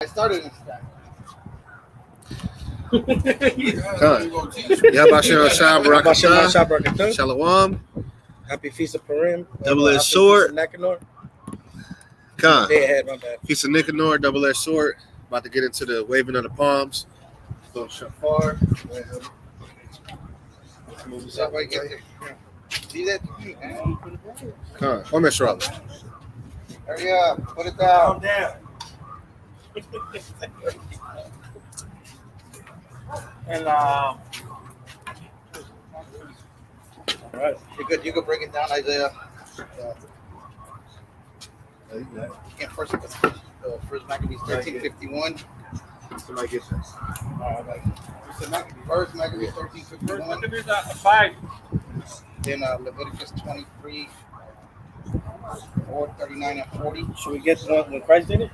I started in stack. Shalom. Happy Feast of Purim. Double-edged sword. Nicanor. Khan. Day ahead, my bad. Feast of Nicanor, double-edged sword. About to get into the waving of the palms. Go shafar. See that? Khan. One minute, Shrub. Hurry up. Put it down. And all right. You could break it down, Isaiah. First Maccabees 13:51. Somebody get this. First Maccabees 13:51. Maccabees 5. Then Leviticus 23, 39 and 40. Should we get when Christ did it?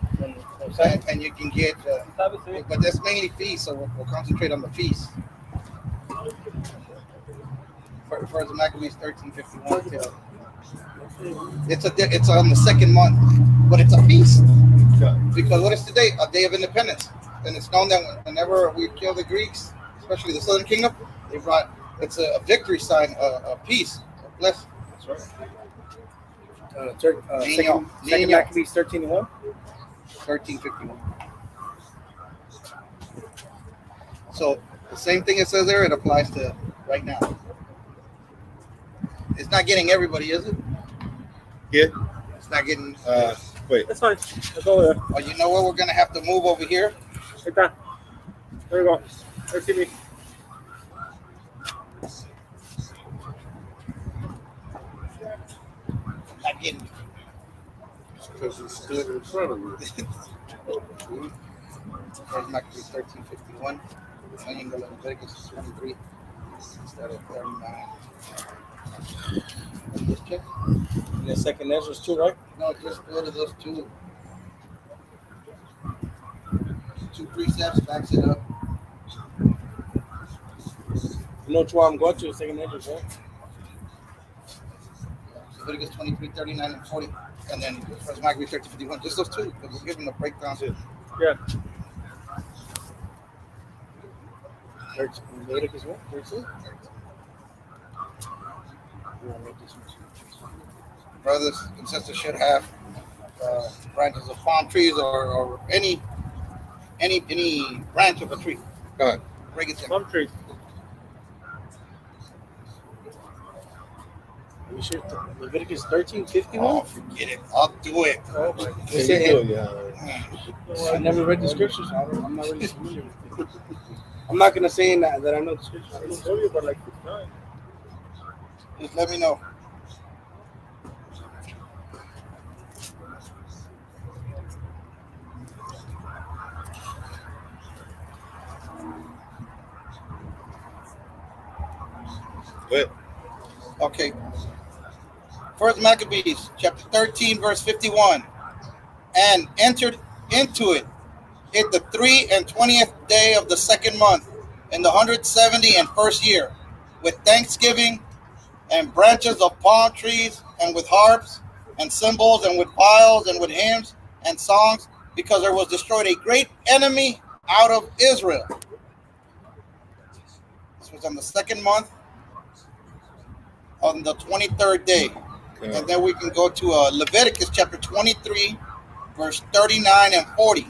And you can get, but that's mainly feast, so we'll concentrate on the feast. First Maccabees 13:51. It's on the second month, but it's a feast because what is today? A day of independence, and it's known that whenever we kill the Greeks, especially the Southern Kingdom, it's a victory sign, a peace, a blessing. That's right. Second Maccabees 13:1. 13:51. So the same thing it says there, it applies to right now. It's not getting everybody, is it? Yeah. It's not getting. Wait. That's fine. Let's go there. Oh, you know what? We're gonna have to move over here. Right there. There we go. Let's see me. Not getting. Because it's stood in front of you. There's Maccabees 13:51. And you can go to Leviticus 23 instead of 39. Just check. And the second Ezra's too, right? No, just go to those two precepts, backs it up. You know which one I'm going to? Second Ezra's, right? Leviticus 23, 39, and 40. And then First Maccabees 13:51. Just those two, because we're giving the breakdown. Yeah. Leviticus what? 13? Brothers and sisters should have branches of palm trees or any branch of a tree. Go ahead. Break it down. Palm trees. We should Leviticus 13:51. Oh, forget it. I'll do it. Oh my Yeah. I never read the scriptures. So I'm not really familiar with it. I'm not gonna say that I know the scriptures. I can tell you about like 9. Just let me know. Good. Okay. First Maccabees, chapter 13, verse 51. And entered into it the 23rd day of the second month, in the 171st year, with thanksgiving and branches of palm trees, and with harps and cymbals, and with viols, and with hymns and songs, because there was destroyed a great enemy out of Israel. This was on the second month, on the 23rd day. Okay. And then we can go to Leviticus chapter 23, verse 39 and 40.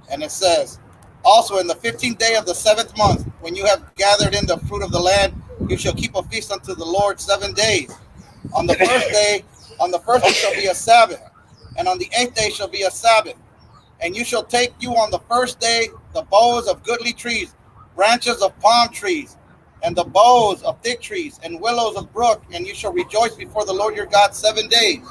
And it says, also in the 15th day of the 7th month, when you have gathered in the fruit of the land, you shall keep a feast unto the Lord 7 days. On the first day shall be a Sabbath, and on the 8th day shall be a Sabbath. And you shall take you on the first day the boughs of goodly trees, branches of palm trees, and the boughs of thick trees, and willows of brook, and you shall rejoice before the Lord your God 7 days.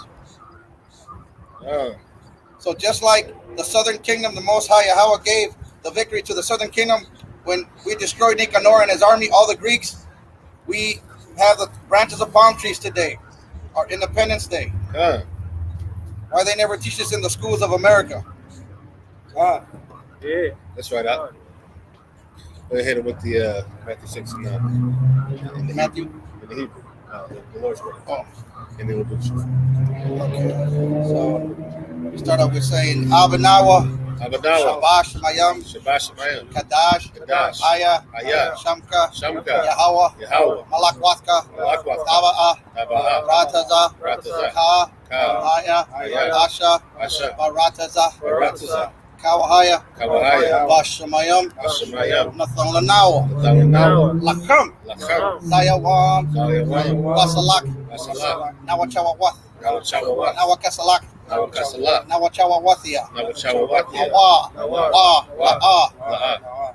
So just like the southern kingdom, the Most High Yahweh gave the victory to the southern kingdom when we destroyed Nicanor and his army, all the Greeks, we have the branches of palm trees today, our Independence Day. Why they never teach this in the schools of America? Yeah. That's right. They hit it with the Matthew 6 and 9. Matthew? In the Hebrew. The Lord's Word. Oh. And then we'll do Okay. So we start off with saying Abanawa Abadallah, Shabash Mayam, Shabash Mayam, Kadash, Kadash, Aya, Aya, Shamka, Shamka, Yahweh, Yahweh, Malakwatka, Malakwata, Taba'a, Tabaha, Rataza, Rataza, Ka, Ka, Aya, Aya, Asha, Asha, Barataza, Barataza, Kawahaya, Kawahaya, Bashamayam, Ashamayam, Nathan Lanawa, Nathanawa, Lakam, Lakam, Zayawam, Zayawan, Basalak, Asalak, Nawachawawath, Nawachawawat, Nawakasalak, Nawakasalak, Nawachawawathia, Nawachawawatia, Nawa, Nawa, Wa, Wa, La'a, La'a,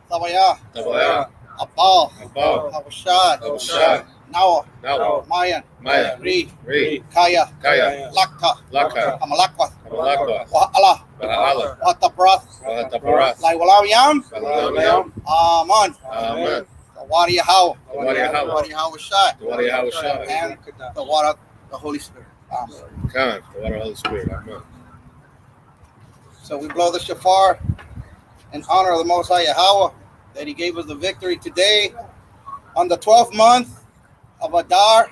Tawaya, Tabaya, Abal, Abal, Hawashad, Abashad, Nawa, Nawa, Mayan, Maya, Re, Re, Kaya, Kaya, Lakta, Laka, Amalakwath, Amalakwa, Wa'ala, Baha'ala, Watabrath, Bahataparat, Laiwalayam, Balalayam, Aman, Amen, the Wadi Yahaw, the Wadi Yahweh, Wadi Hawashad, the Wadi Hawashah, and the water, the Holy Spirit. Amen. Khan, the Wadi Holy Spirit, Amen. So we blow the shofar in honor of the Most High Yahweh, that He gave us the victory today on the 12th month of Adar,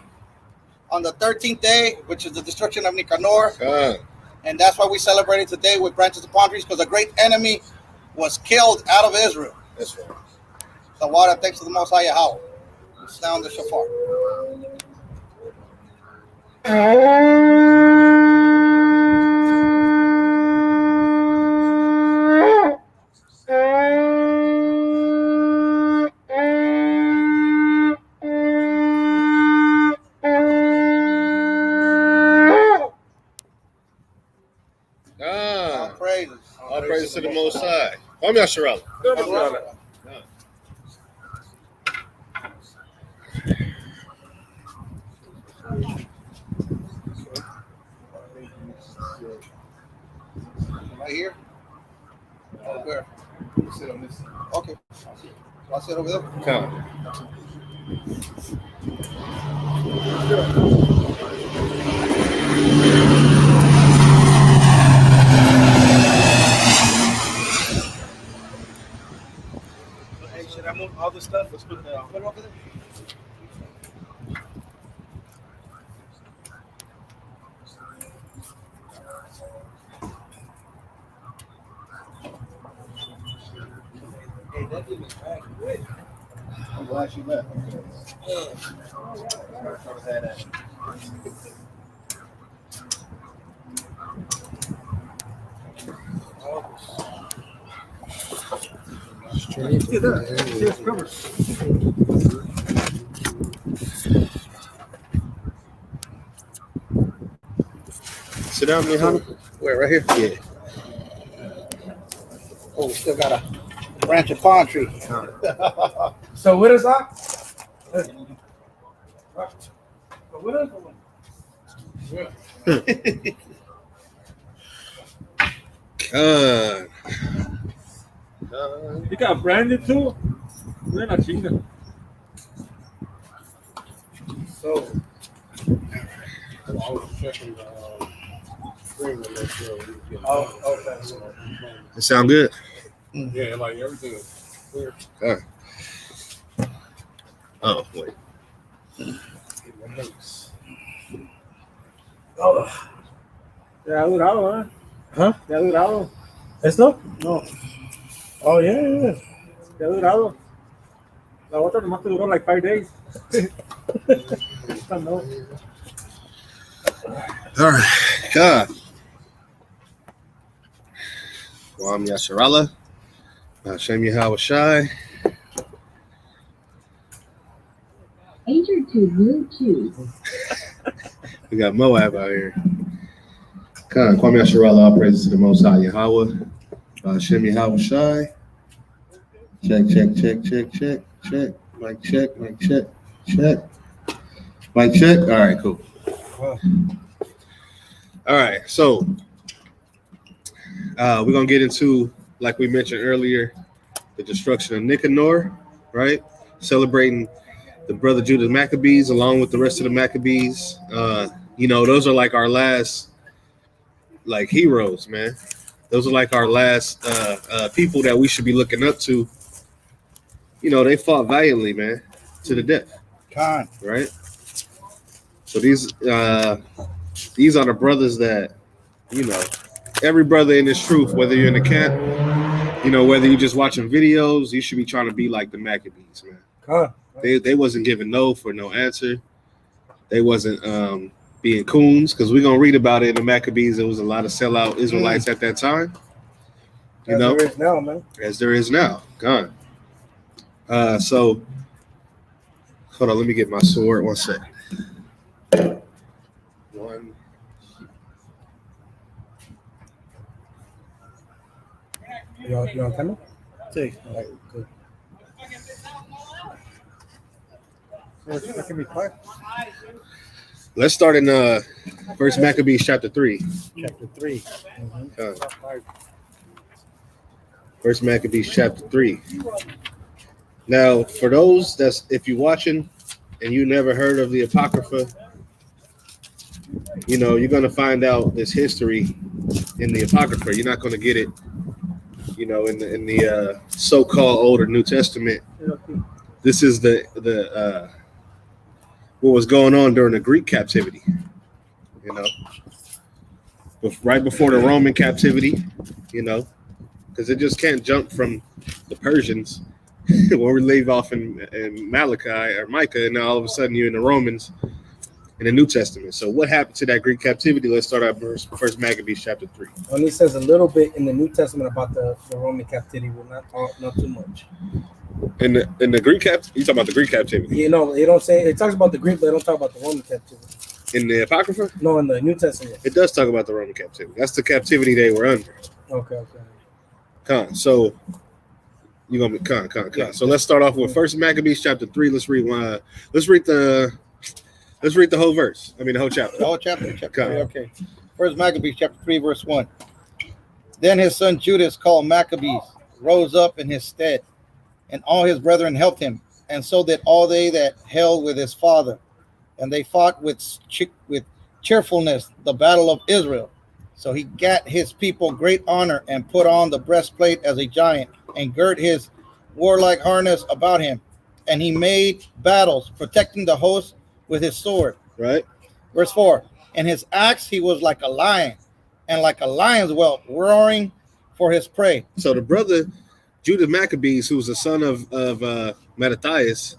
on the 13th day, which is the destruction of Nicanor. Khan, And that's why we celebrated today with branches of palm trees, because a great enemy was killed out of Israel. that's right. So water, thanks to the Most High Yahweh. We sound the shofar. All Khan, praises. all praise to the Most High. Kwame Yasharala. Right here? Or where? Okay. So I'll sit over there. Khan. Hey, should I move all this stuff? Let's put it over there. Hey, that thing is back quick. I'm glad you left. Sit down, Mihana. Where? Right here? Yeah. Oh, we still got a branch of palm tree. So what is that? What is Khan. You got branded too? We're not chinga. So, I was checking the screen to make sure we get. Oh, okay. It sound good? Yeah, like everything is clear. Oh, wait. Oh, Te ha durado, ¿eh? ¿Ah? Te ha durado. ¿esto? No. Oh, yeah. Te ha durado. La otra nomás te duró like 5 days. Esta no. All right. Khan. Kwame Yasharala. Hashem Yahawashai. Enter to Bluetooth. We got Moab out here. Khan, Kwame Yasharala, all praises to the Most High Yahweh. Hashem Yahawashai. Check. Mic check. Mic check. All right, cool. All right, so we're going to get into, like we mentioned earlier, the destruction of Nicanor, right? Celebrating the brother Judah Maccabees along with the rest of the Maccabees. Those are like our last, like, heroes, man. Those are like our last people that we should be looking up to. You know, they fought valiantly, man, to the death. Con. Right? So these are the brothers that, every brother in this truth, whether you're in the camp, whether you're just watching videos, you should be trying to be like the Maccabees, man. They wasn't giving no for no answer. They wasn't being coons, because we're gonna read about it in the Maccabees. There was a lot of sellout Israelites at that time. There is now, man. As there is now. Gone. So hold on, let me get my sword. 1 second. One. You on camera? Sí. All right, good. That can be quiet. Let's start in First Maccabees Chapter 3. Chapter 3. First Maccabees Chapter 3. Now, for those if you're watching and you never heard of the Apocrypha, you're going to find out this history in the Apocrypha. You're not going to get it, in the so-called Old or New Testament. This is the what was going on during the Greek captivity, right before the Roman captivity, because it just can't jump from the Persians where we leave off in Malachi or Micah, and now all of a sudden you're in the Romans in the New Testament. So what happened to that Greek captivity? Let's start at First Maccabees Chapter 3. When he says a little bit in the New Testament about the Roman captivity, we'll not too much. In the Greek you talking about the Greek captivity? They don't say, it talks about the Greek, but they don't talk about the Roman captivity. In the Apocrypha? No, in the New Testament. It does talk about the Roman captivity. That's the captivity they were under. Okay. So you're gonna be con. Yeah. So let's start off with First Maccabees Chapter 3. Let's read the whole verse. I mean the whole chapter. The whole chapter. Chapter 3. Okay. First Maccabees Chapter 3, verse 1. Then his son Judas, called Maccabees, rose up in his stead, and all his brethren helped him, and so did all they that held with his father. And they fought with cheerfulness the battle of Israel. So he gat his people great honor, and put on the breastplate as a giant, and girt his warlike harness about him. And he made battles, protecting the host with his sword. Right. Verse 4. And his axe he was like a lion, and like a lion's whelp, roaring for his prey. So the brother Judah Maccabees, who was the son of Mattathias,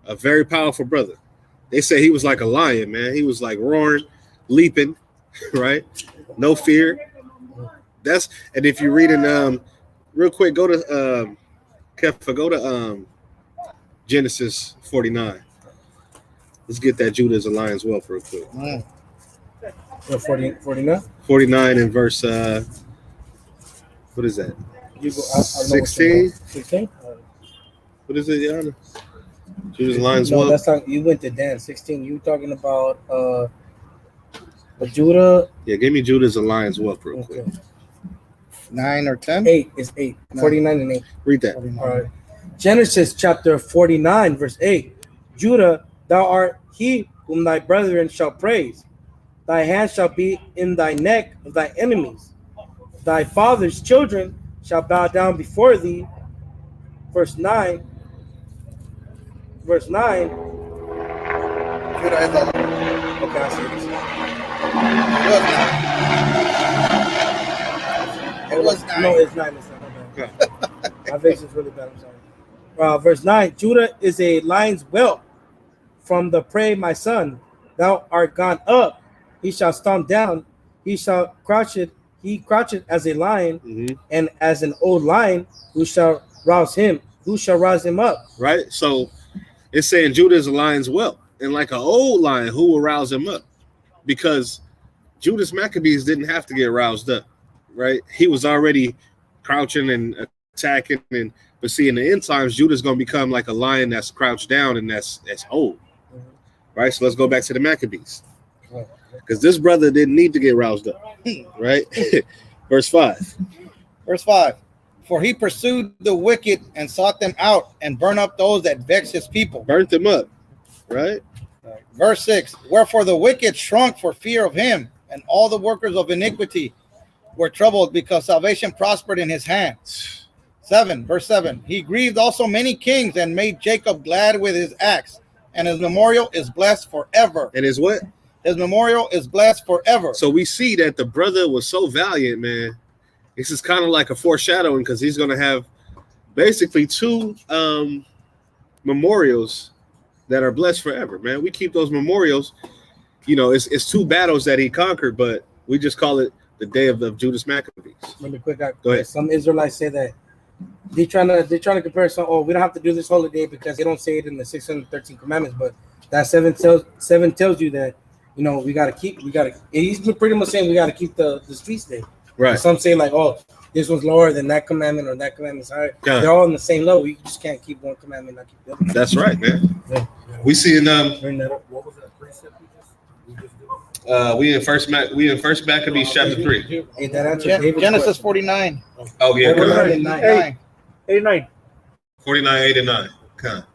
a very powerful brother. They say he was like a lion, man. He was like roaring, leaping, right? No fear. And if you read in real quick, go to Genesis 49. Let's get that Judah as a lion's whelp real quick. 49? 49 and verse what is that? 16? 16? What is it, Yana? Judah's lion's No, whelp. that's not, you went to Dan 16. You talking about Judah? Yeah, give me Judah's a lion's whelp real quick. 9 or 10? 8 is 8. 49 and 8. Read that. 49. All right. Genesis chapter 49, verse 8. Judah, thou art he whom thy brethren shall praise. Thy hand shall be in thy neck of thy enemies. Thy father's children shall bow down before thee. Verse 9. Judah is a Okay, I see It was 9. No, it's 9. It's 9. My face is really bad. I'm sorry. Verse 9. Judah is a lion's whelp from the prey, my son. Thou art gone up. He shall stomp down. He shall crouch it. He croucheth as a lion, and as an old lion, who shall rouse him? Who shall rouse him up? Right? So it's saying Judah is a lion's whelp, and like an old lion, who will rouse him up? Because Judas Maccabees didn't have to get roused up, right? He was already crouching and attacking, but see, in the end times, Judah's going to become like a lion that's crouched down and that's old, right? So let's go back to the Maccabees, because this brother didn't need to get roused up, right? Verse 5. Verse 5. For he pursued the wicked and sought them out, and burned up those that vex his people. Burnt them up, right? Verse 6. Wherefore the wicked shrunk for fear of him, and all the workers of iniquity were troubled, because salvation prospered in his hand. 7. Verse 7. He grieved also many kings, and made Jacob glad with his axe, and his memorial is blessed forever. And his what? His memorial is blessed forever. So we see that the brother was so valiant, man. This is kind of like a foreshadowing because he's going to have basically 2 memorials that are blessed forever, man. We keep those memorials. You know, it's 2 battles that he conquered, but we just call it the day of Judas Maccabees. Really quick, Go ahead. some Israelites say that they're trying to compare some. Oh, we don't have to do this holiday because they don't say it in the 613 commandments, but that 7 tells you that, you know, he's pretty much saying we got to keep the feast day. Right. And some say like, oh, this one's lower than that commandment or that commandment's higher. Yeah. They're all on the same level. You just can't keep one commandment, not keep the other. That's right, man. Yeah. We see in Bring that up. What was that precept we just did? we in first Maccabees chapter 3. Hey, that answers David's Genesis question. 49. Oh yeah, Forty-nine. God. 49. 89. 49, 8, and 9. God.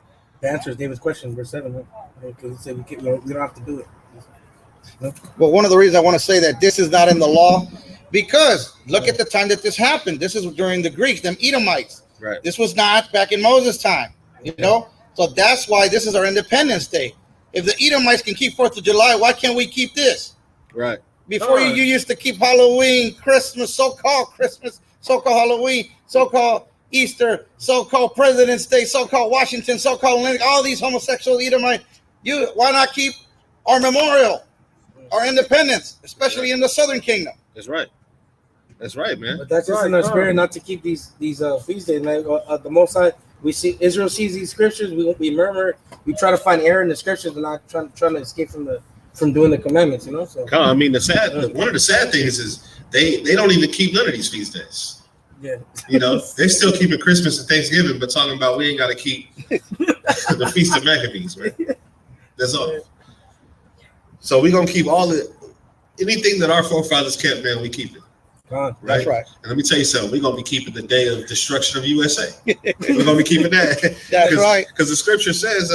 That answers David's question, verse 7. Right? Because he said we don't have to do it. Well, one of the reasons I want to say that this is not in the law, because look at the time that this happened. This is during the Greeks, them Edomites. Right. This was not back in Moses' time, you know? So that's why this is our Independence Day. If the Edomites can keep 4th of July, why can't we keep this? Right. Before you used to keep Halloween, Christmas, so-called Halloween, so-called Easter, so-called President's Day, so-called Washington, so-called Lincoln, all these homosexual Edomites. Why not keep our memorial, our independence, especially in the Southern Kingdom? That's right. That's right, man. But that's just in our spirit not to keep these feast days. Like, the Most High, we see Israel sees these scriptures. We murmur. We try to find error in the scriptures, and not trying to escape from doing the commandments. You know. So I mean, one of the sad things is they don't even keep none of these feast days. yeah, You know, they still keeping Christmas and Thanksgiving, but talking about we ain't got to keep the Feast of Maccabees, man. That's all. So we're gonna keep anything that our forefathers kept, man. We keep it. God. Right? That's right. And let me tell you something. We're gonna be keeping the day of destruction of USA. We're gonna be keeping that. That's right. Because the scripture says,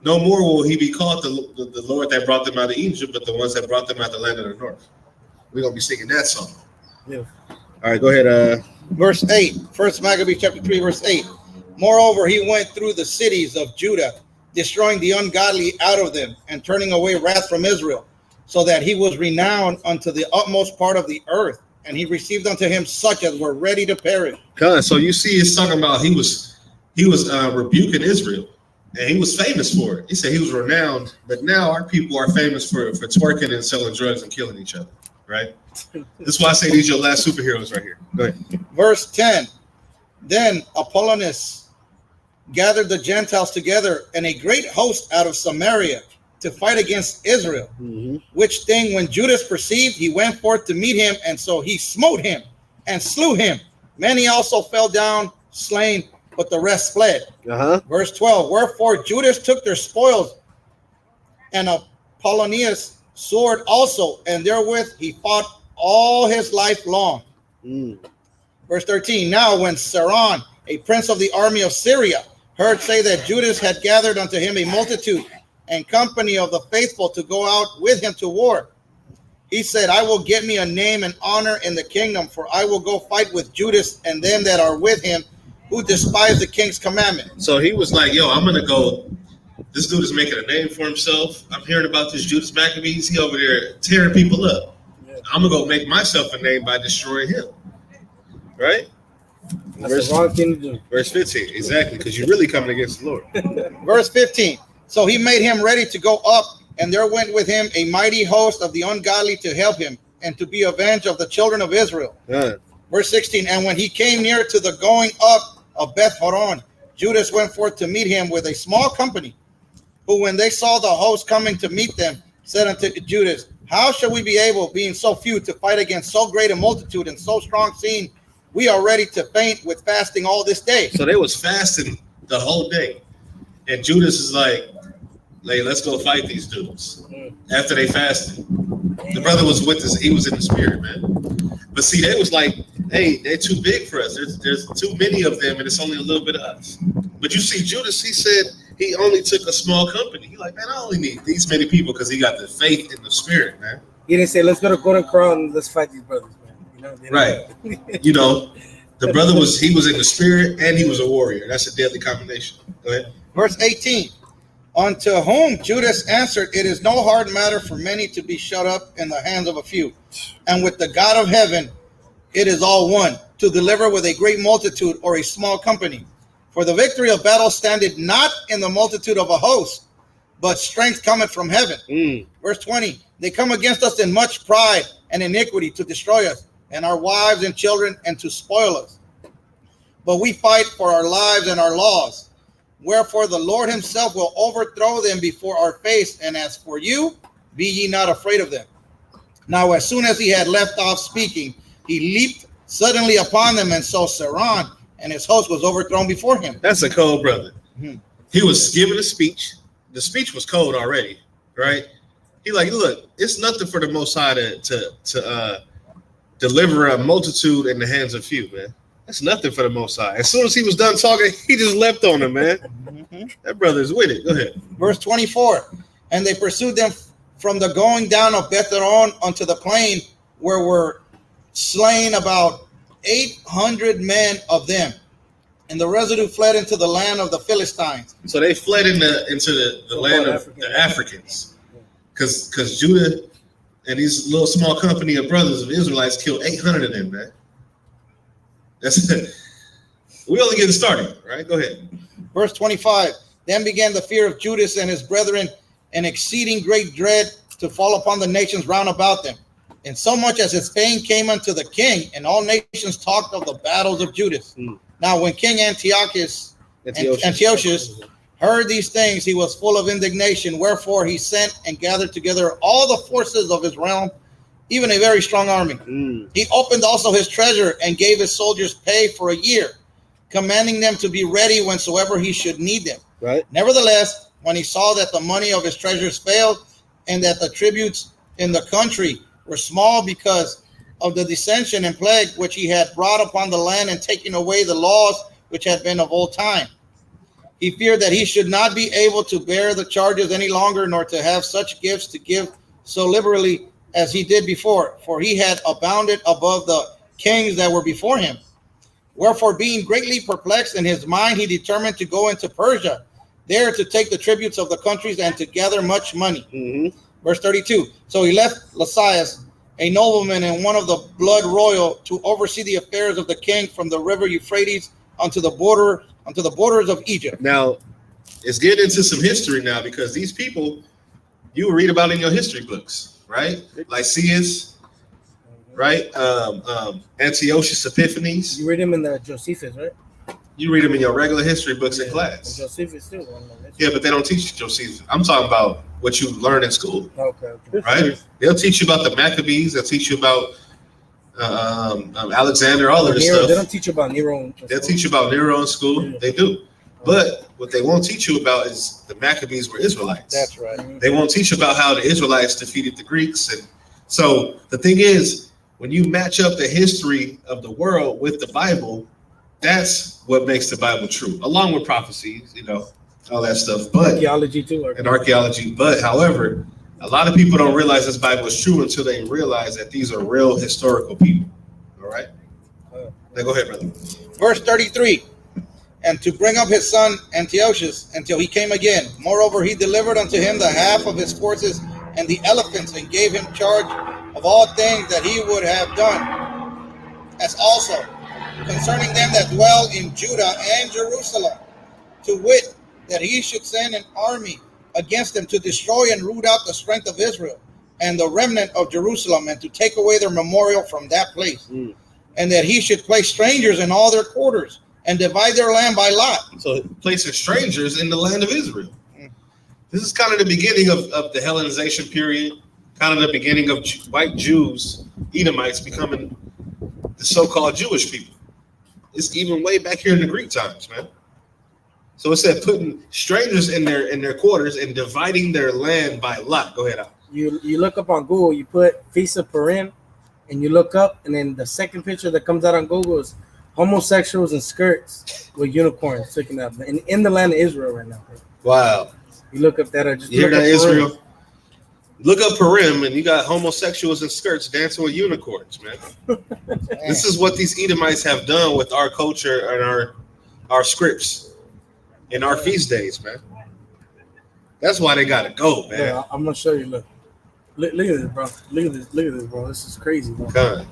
no more will he be called the Lord that brought them out of Egypt, but the ones that brought them out of the land of the north. We're gonna be singing that song. Yeah. All right, go ahead. Verse 8, 1 Maccabees chapter 3, verse 8. Moreover, he went through the cities of Judah, destroying the ungodly out of them, and turning away wrath from Israel, so that he was renowned unto the utmost part of the earth, and he received unto him such as were ready to perish. So you see, it's talking about he was rebuking Israel, and he was famous for it. He said he was renowned, but now our people are famous for twerking and selling drugs and killing each other. Right? That's why I say these are your last superheroes right here. Go ahead. Verse 10. Then Apollos gathered the Gentiles together and a great host out of Samaria to fight against Israel. Mm-hmm. Which thing when Judas perceived, he went forth to meet him, and so he smote him and slew him. Many also fell down slain, but the rest fled. Verse 12. Wherefore Judas took their spoils, and Apollonius sword also, and therewith he fought all his life long. Verse 13. Now when Saron, a prince of the army of Syria, heard say that Judas had gathered unto him a multitude and company of the faithful to go out with him to war, he said, I will get me a name and honor in the kingdom, for I will go fight with Judas and them that are with him, who despise the king's commandment. So he was like, yo, I'm going to go. This dude is making a name for himself. I'm hearing about this Judas Maccabees. He over there tearing people up. I'm going to go make myself a name by destroying him. Right? That's the wrong thing to do. Verse 15. Exactly, because you're really coming against the Lord. Verse 15. So he made him ready to go up, and there went with him a mighty host of the ungodly to help him, and to be avenged of the children of Israel. Verse 16. And when he came near to the going up of Beth Horon, Judas went forth to meet him with a small company, who when they saw the host coming to meet them, said unto Judas, how shall we be able, being so few, to fight against so great a multitude and so strong, seeing we are ready to faint with fasting all this day? So they was fasting the whole day. And Judas is like, let's go fight these dudes. After they fasted. The brother was with us. He was in the spirit, man. But see, they was like, hey, they're too big for us. There's too many of them, and it's only a little bit of us. But you see, Judas, he said he only took a small company. He like, man, I only need these many people because he got the faith in the spirit, man. He didn't say, let's go to Golden Crown and let's fight these brothers, man. You know, right. You know, the brother he was in the spirit and he was a warrior. That's a deadly combination. Go ahead. Verse 18. Unto whom Judas answered, it is no hard matter for many to be shut up in the hands of a few. And with the God of heaven, it is all one, to deliver with a great multitude or a small company. For the victory of battle standeth not in the multitude of a host, but strength cometh from heaven. Verse 20, they come against us in much pride and iniquity to destroy us, and our wives and children, and to spoil us. But we fight for our lives and our laws. Wherefore the Lord himself will overthrow them before our face, and as for you, be ye not afraid of them. Now as soon as he had left off speaking, he leaped suddenly upon them, and so Saran and his host was overthrown before him. That's a cold brother. He was giving a speech. The speech was cold already, right? He like, look, it's nothing for the Most High to deliver a multitude in the hands of few, man. That's nothing for the Most High. As soon as he was done talking, he just left on him, man. That brother's with it. Go ahead. Verse 24, and they pursued them from the going down of Beth-horon unto the plain, where were slain about 800 men of them. And the residue fled into the land of the Philistines. So they fled into the land of the Africans. Because Judah and these little small company of brothers of Israelites killed 800 of them, man. That's it. We only getting started, right? Go ahead. Verse 25, then began the fear of Judas and his brethren, an exceeding great dread to fall upon the nations round about them. And so much as his fame came unto the king, and all nations talked of the battles of Judas. Now when King Antiochus heard these things, he was full of indignation. Wherefore he sent and gathered together all the forces of his realm, even a very strong army. He opened also his treasure and gave his soldiers pay for a year, commanding them to be ready whensoever he should need them. Right. Nevertheless, when he saw that the money of his treasures failed, and that the tributes in the country were small because of the dissension and plague which he had brought upon the land, and taking away the laws which had been of old time, he feared that he should not be able to bear the charges any longer, nor to have such gifts to give so liberally as he did before, for he had abounded above the kings that were before him. Wherefore, being greatly perplexed in his mind, he determined to go into Persia, there to take the tributes of the countries and to gather much money. Verse 32, so he left Lysias, a nobleman and one of the blood royal, to oversee the affairs of the king from the river Euphrates unto the borders of Egypt. Now, it's getting into some history now, because these people you read about in your history books, right? Lysias, right? Antiochus Epiphanes. You read them in the Josephus, right? You read them in your regular history books in class. Josephus too. Yeah, but they don't teach Josephus. I'm talking about what you learn in school. Okay. Right? They'll teach you about the Maccabees. They'll teach you about Alexander, all of this stuff. They don't teach you about Nero. They'll teach you about Nero in school. They do. But what they won't teach you about is the Maccabees were Israelites. That's right. They won't teach about how the Israelites defeated the Greeks. And so the thing is, when you match up the history of the world with the Bible, that's what makes the Bible true, along with prophecies, all that stuff. But archaeology too. And archaeology. But however, a lot of people don't realize this Bible is true until they realize that these are real historical people. All right? Now go ahead, brother. Verse 33, and to bring up his son Antiochus until he came again. Moreover, he delivered unto him the half of his forces and the elephants, and gave him charge of all things that he would have done, as also concerning them that dwell in Judah and Jerusalem, to wit, that he should send an army against them to destroy and root out the strength of Israel and the remnant of Jerusalem, and to take away their memorial from that place, and that he should place strangers in all their quarters and divide their land by lot. So placing strangers in the land of Israel. This is kind of the beginning of the Hellenization period, kind of the beginning of white Jews, Edomites, becoming the so-called Jewish people. It's even way back here in the Greek times, man. So it said putting strangers in their quarters and dividing their land by lot. Go ahead, Al. You look up on Google, you put Feast of Purim, and you look up, and then the second picture that comes out on Google is homosexuals in skirts with unicorns sticking out, and in the land of Israel right now. Wow. You look up that. You hear that, Israel? Look up Purim, and you got homosexuals in skirts dancing with unicorns, man. This is what these Edomites have done with our culture and our scripts in our feast days, man. That's why they gotta go, man. Yeah, I'm gonna show you. Look at this, bro. Look at this, bro. This is crazy, bro.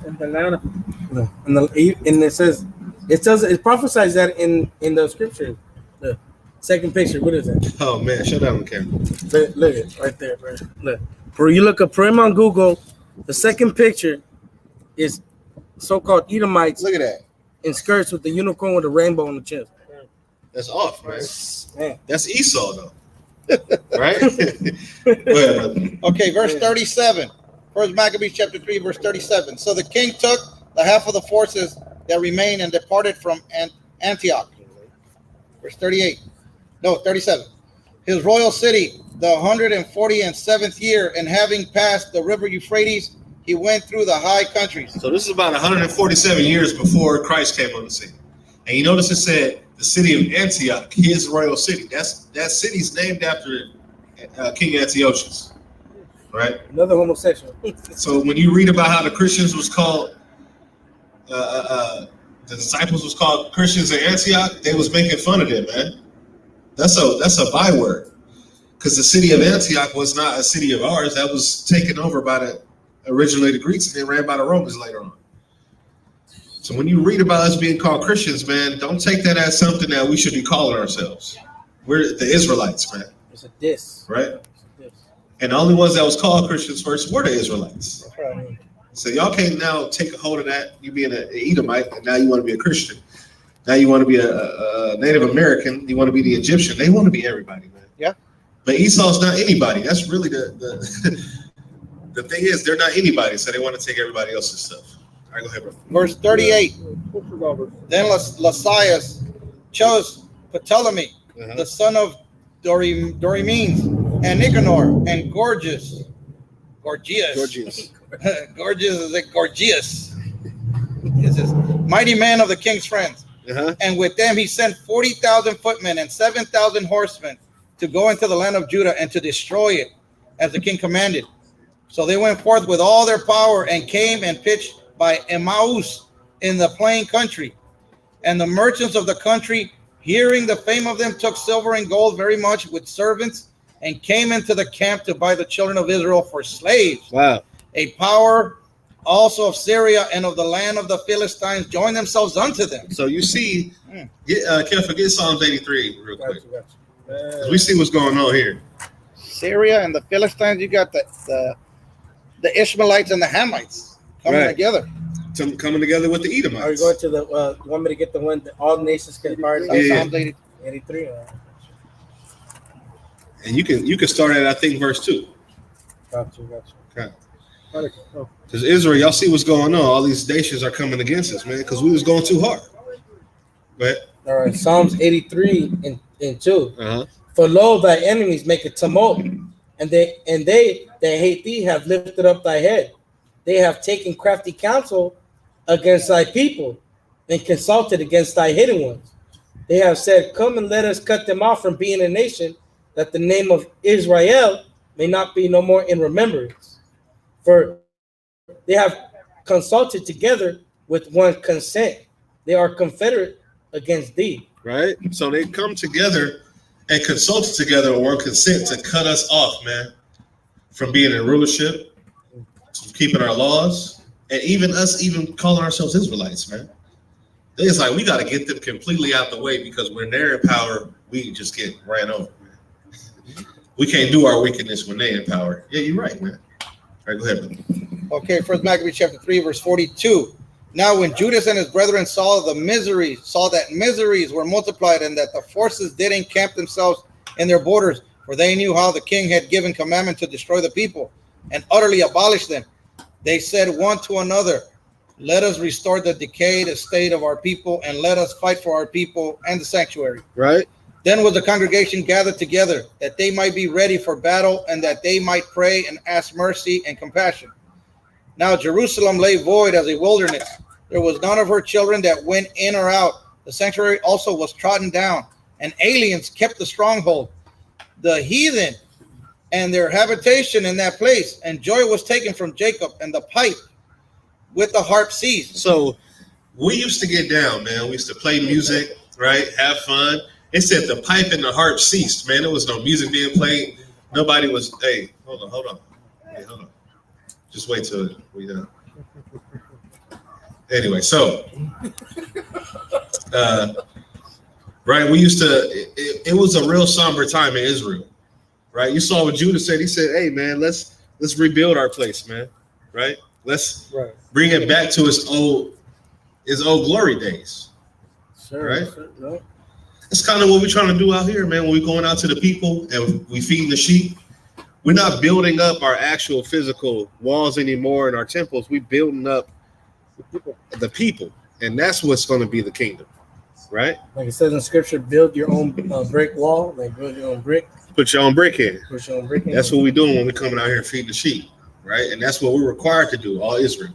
In the land of Look, and it says it prophesies that in the scripture. The second picture. What is it? Oh man, shut down the camera. Look at it right there, bro. Look, bro. You look up Purim on Google. The second picture is so-called Edomites Look at that. in skirts with the unicorn with a rainbow on the chest. That's off, man. Man. That's Esau, though. Right? Go ahead, brother. Okay, verse 37. First Maccabees chapter 3, verse 37. So the king took the half of the forces that remained and departed from Antioch. Verse 38. No, 37. His royal city, the 147th year, and having passed the river Euphrates, he went through the high countries. So this is about 147 years before Christ came on the scene. And you notice it said the city of Antioch, his royal city. That city's named after King Antiochus, right? Another homosexual. So when you read about how the Christians was called, the disciples was called Christians in Antioch, they was making fun of them, man. That's a byword, because the city of Antioch was not a city of ours. That was taken over by originally the Greeks and then ran by the Romans later on. So when you read about us being called Christians, man, don't take that as something that we should be calling ourselves. We're the Israelites, man. It's a diss. Right? It's a diss. And the only ones that was called Christians first were the Israelites. That's what I mean. So y'all can't now take a hold of that. You being an Edomite, and now you want to be a Christian. Now you want to be a Native American. You want to be the Egyptian. They want to be everybody, man. Yeah. But Esau's not anybody. That's really the the thing is, they're not anybody, so they want to take everybody else's stuff. All right, go ahead, bro. Verse 38. Then Lysias chose Ptolemy, the son of Dorymenes, and Nicanor, and Gorgias. Gorgias is like Gorgias. This is mighty man of the king's friends. And with them he sent 40,000 footmen and 7,000 horsemen to go into the land of Judah and to destroy it, as the king commanded. So they went forth with all their power and came and pitched by Emmaus in the plain country. And the merchants of the country, hearing the fame of them, took silver and gold very much with servants, and came into the camp to buy the children of Israel for slaves. Wow. A power also of Syria and of the land of the Philistines joined themselves unto them. So you see, can't forget Psalms 83 real quick. Gotcha. We see what's going on here. Syria and the Philistines, you got the Ishmaelites and the Hamites coming together. Coming together with the Edomites. Are you going to the? You want me to get the one that all nations can fire? Psalms 83. And you can start at, I think, verse 2. Gotcha. Okay. Because Israel, y'all see what's going on. All these nations are coming against us, man, because we was going too hard. Go ahead. All right. Psalms 83 and 2. Uh-huh. For lo, thy enemies make a tumult, and they that hate thee have lifted up thy head. They have taken crafty counsel against thy people, and consulted against thy hidden ones. They have said, come and let us cut them off from being a nation, that the name of Israel may not be no more in remembrance. For they have consulted together with one consent. They are confederate against thee. Right? So they come together and consulted together with one consent to cut us off, man, from being in rulership, from keeping our laws, and even us even calling ourselves Israelites, man. It's like we got to get them completely out the way, because when they're in power, we just get ran over, man. We can't do our wickedness when they're in power. Yeah, you're right, man. All right, go ahead, man. Okay, First Maccabees chapter 3, verse 42. Now when Judas and his brethren saw that miseries were multiplied, and that the forces did encamp themselves in their borders, for they knew how the king had given commandment to destroy the people and utterly abolish them, they said one to another, let us restore the decayed estate of our people, and let us fight for our people and the sanctuary. Right. Then was the congregation gathered together, that they might be ready for battle, and that they might pray and ask mercy and compassion. Now Jerusalem lay void as a wilderness. There was none of her children that went in or out. The sanctuary also was trodden down, and aliens kept the stronghold. The heathen and their habitation in that place, and joy was taken from Jacob, and the pipe with the harp ceased. So we used to get down, man. We used to play music, right? Have fun. It said the pipe and the harp ceased, man. There was no music being played. Nobody was, hey, hold on. Hey, hold on. Just wait till we done. Anyway, so, right, we used to, it was a real somber time in Israel, right? You saw what Judah said. He said, hey, man, let's rebuild our place, man, right? Let's bring it back to its old glory days, right? No. It's kind of what we're trying to do out here, man. When we're going out to the people and we feed the sheep, we're not building up our actual physical walls anymore in our temples. We're building up the people, and that's what's going to be the kingdom, right? Like it says in scripture, build your own brick wall, like build your own brick. Put your own brick in. Put your own brick in. That's what we're doing when we're coming out here and feeding the sheep, right? And that's what we're required to do, all Israel,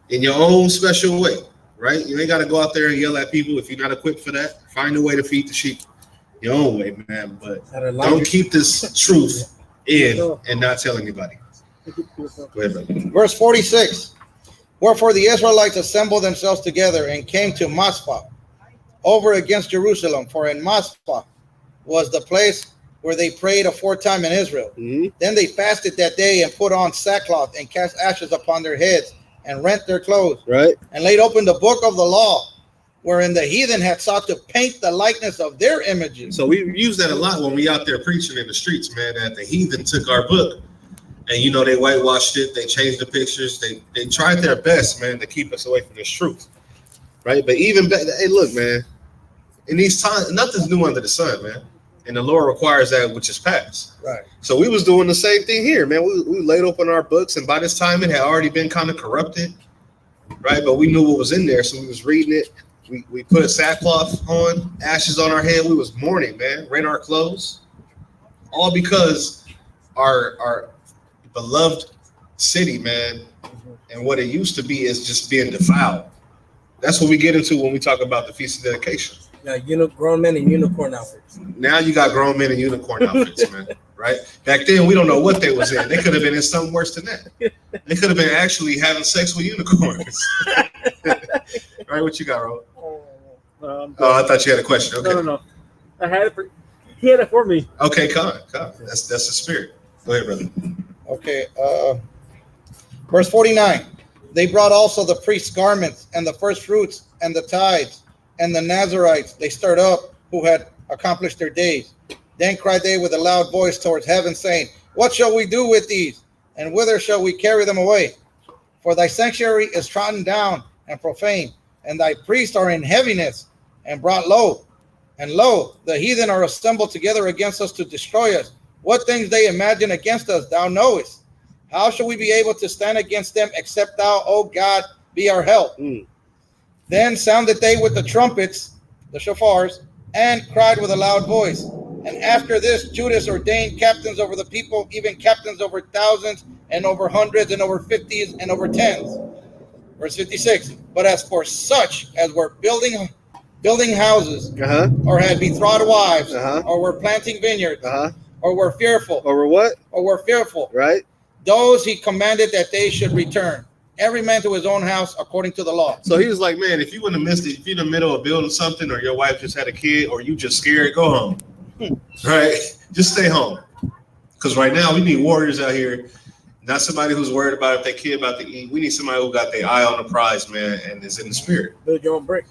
in your own special way, right? You ain't got to go out there and yell at people if you're not equipped for that. Find a way to feed the sheep your own way, man. But don't keep this truth in and not tell anybody. Go ahead, brother. Verse 46. Wherefore the Israelites assembled themselves together and came to Mizpah over against Jerusalem. For in Mizpah was the place where they prayed aforetime in Israel. Mm-hmm. Then they fasted that day and put on sackcloth and cast ashes upon their heads and rent their clothes. Right. And laid open the book of the law, wherein the heathen had sought to paint the likeness of their images. So we use that a lot when we out there preaching in the streets, man, that the heathen took our book and, you know, they whitewashed it. They changed the pictures. They tried their best, man, to keep us away from this truth. Right. But even better, hey, look, man, in these times, nothing's new under the sun, man. And the Lord requires that which is past. Right. So we was doing the same thing here, man. We laid open our books, and by this time it had already been kind of corrupted, right? But we knew what was in there, so we was reading it. We put sackcloth on, ashes on our head. We was mourning, man. Rent our clothes, all because our beloved city, man, and what it used to be is just being defiled. That's what we get into when we talk about the Feast of Dedication. Yeah, grown men in unicorn outfits. Now you got grown men in unicorn outfits, man. Right? Back then, we don't know what they was in. They could have been in something worse than that. They could have been actually having sex with unicorns. Right? What you got, Ro? Oh, I thought you had a question. Okay. No. I had it. He had it for me. Okay, come on. That's the spirit. Go ahead, brother. Okay. Verse 49. They brought also the priest's garments and the first fruits and the tithes and the Nazarites they stirred up, who had accomplished their days. Then cried they with a loud voice towards heaven, saying, what shall we do with these? And whither shall we carry them away? For thy sanctuary is trodden down and profane, and thy priests are in heaviness and brought low. And lo, the heathen are assembled together against us to destroy us. What things they imagine against us, thou knowest. How shall we be able to stand against them, except thou, O God, be our help? Then sounded they with the trumpets, the shofars, and cried with a loud voice. And after this, Judas ordained captains over the people, even captains over thousands, and over hundreds, and over 50s, and over 10s. Verse 56. But as for such as were building houses, or had betrothed wives, or were planting vineyards, or were fearful, Over what? or were fearful, Right? those he commanded that they should return, every man to his own house according to the law. So he was like, man, if you in the middle of building something, or your wife just had a kid, or you just scared, go home. Right? Just stay home. Because right now we need warriors out here, not somebody who's worried about if their kid about to eat. We need somebody who got their eye on the prize, man, and is in the spirit. Build your own brick.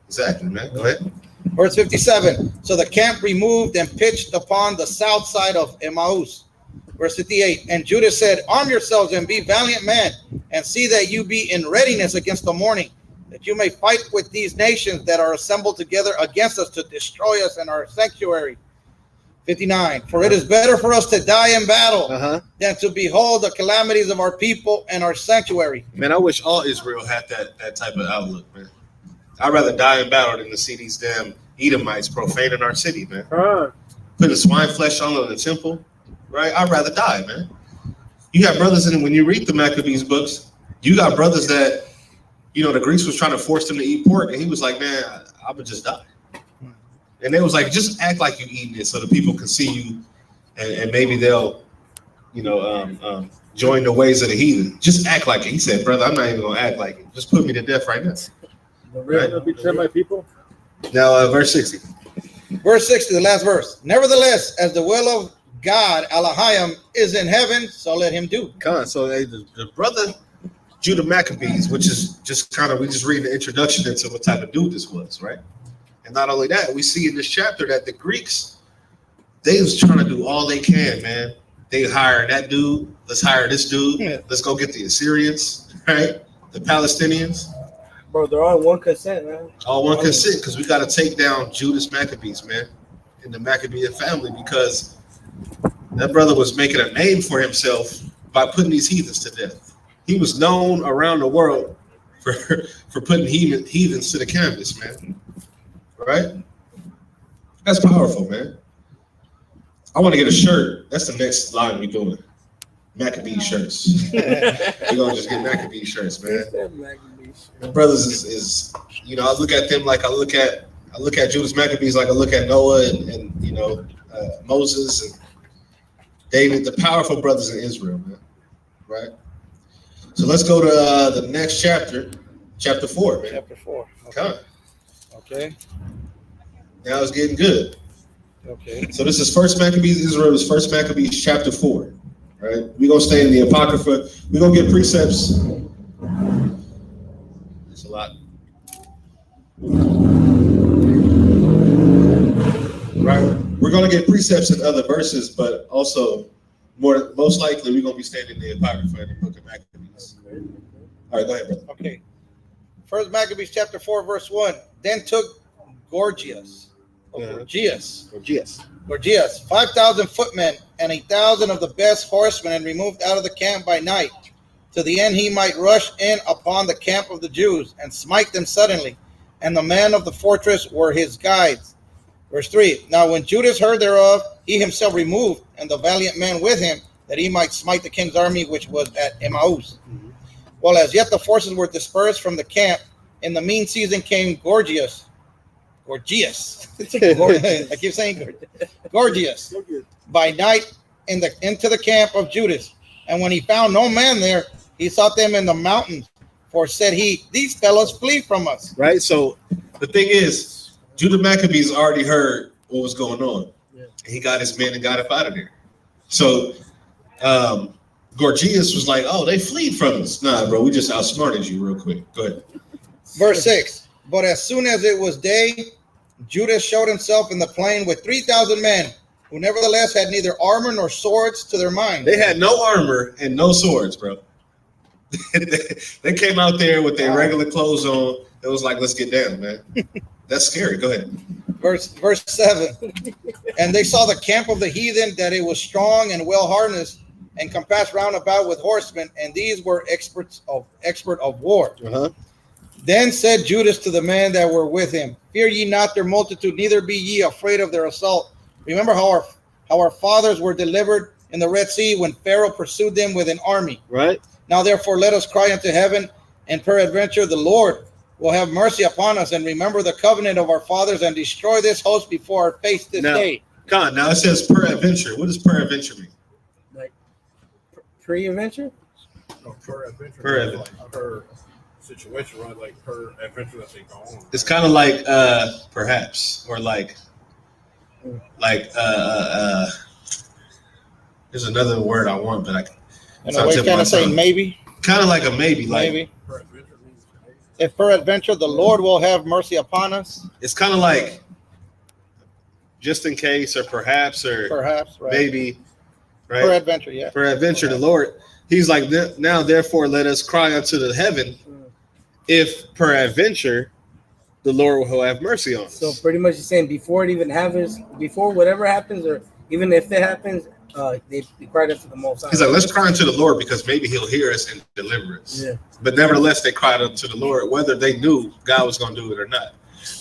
Exactly, man. Go ahead. Verse 57. So the camp removed and pitched upon the south side of Emmaus. Verse 58. And Judah said, arm yourselves and be valiant men, and see that you be in readiness against the morning, that you may fight with these nations that are assembled together against us to destroy us and our sanctuary. 59. For it is better for us to die in battle than to behold the calamities of our people and our sanctuary. Man, I wish all Israel had that type of outlook, man. I'd rather die in battle than to see these damn Edomites profaning our city, man. Putting swine flesh on the temple, right? I'd rather die, man. You got brothers in when you read the Maccabees books, you got brothers that, you know, the Greeks was trying to force them to eat pork, and he was like, man, I would just die. And they was like, just act like you eating it so the people can see you, and maybe they'll, you know, join the ways of the heathen. Just act like it. He said, brother, I'm not even going to act like it. Just put me to death right now. Right? Betray my people. Now, verse 60. Verse 60, the last verse. Nevertheless, as the will of God, Elohim, is in heaven, so let him do. So the brother Judah Maccabees, which is just kind of, we just read the introduction into what type of dude this was, right? And not only that, we see in this chapter that the Greeks, they was trying to do all they can, man. They hire that dude. Let's hire this dude. Yeah. Let's go get the Assyrians, right? The Palestinians. Bro, they're all in one consent, man. All one consent, because we got to take down Judas Maccabees, man, in the Maccabean family, because that brother was making a name for himself by putting these heathens to death. He was known around the world for putting heathens to the canvas, man. Right? That's powerful, man. I want to get a shirt. That's the next line we're doing. Maccabee shirts. We're gonna just get Maccabee shirts, man. My brothers is you know, I look at them like I look at Judas Maccabees like I look at Noah and you know Moses and David, the powerful brothers in Israel, man. Right? So let's go to the next chapter, chapter 4, man. Chapter 4. Come on. Okay. Now it's getting good. Okay. So this is First Maccabees Israel, is First Maccabees chapter 4. Right? We're gonna stay in the Apocrypha. We're gonna get precepts. It's a lot. Right? We're gonna get precepts in other verses, but also most likely we're gonna be staying in the Apocrypha in the book of Maccabees. All right, go ahead, brother. Okay. First Maccabees chapter 4, verse 1. Then took Gorgias, Gorgias, 5,000 footmen and 1,000 of the best horsemen, and removed out of the camp by night, to the end he might rush in upon the camp of the Jews and smite them suddenly. And the men of the fortress were his guides. Verse 3. Now when Judas heard thereof, he himself removed, and the valiant men with him, that he might smite the king's army which was at Emmaus. Well, as yet the forces were dispersed from the camp, in the mean season came Gorgias. I keep saying Gorgias. By night into the camp of Judas. And when he found no man there, he sought them in the mountains. For said he, these fellows flee from us. Right? So the thing is, Judah Maccabees already heard what was going on. Yeah. He got his men and got up out of there. So Gorgias was like, oh, they fleed from us. Nah, bro, we just outsmarted you real quick. Go ahead. Verse 6. But as soon as it was day, Judas showed himself in the plain with 3,000 men, who nevertheless had neither armor nor swords to their mind. They had no armor and no swords, bro. They came out there with their regular clothes on. It was like, let's get down, man. That's scary. Go ahead. Verse 7. And they saw the camp of the heathen, that it was strong and well harnessed, and compassed round about with horsemen, and these were expert of war. Then said Judas to the men that were with him, fear ye not their multitude, neither be ye afraid of their assault. Remember how our fathers were delivered in the Red Sea when Pharaoh pursued them with an army. Right. Now therefore let us cry unto heaven, and peradventure the Lord will have mercy upon us, and remember the covenant of our fathers, and destroy this host before our face this day. God, now it says peradventure. What does peradventure mean? Like pre-adventure? No, peradventure. Peradventure. Like per situation, right? Like per adventure that they go on. It's kind of like perhaps, or like there's another word I want, but I kind of say maybe. Kind of like a maybe. Maybe. If peradventure the Lord will have mercy upon us. It's kind of like just in case, or perhaps, or right. Maybe, right? Peradventure, yeah. Peradventure, the Lord, he's like, now therefore let us cry unto the heaven, if peradventure the Lord will have mercy on us. So pretty much you're saying before it even happens, before whatever happens, or even if it happens, they cried unto the Most High. He's like, let's cry unto the Lord, because maybe he'll hear us and deliver us. Yeah. But nevertheless, they cried unto the Lord, whether they knew God was going to do it or not.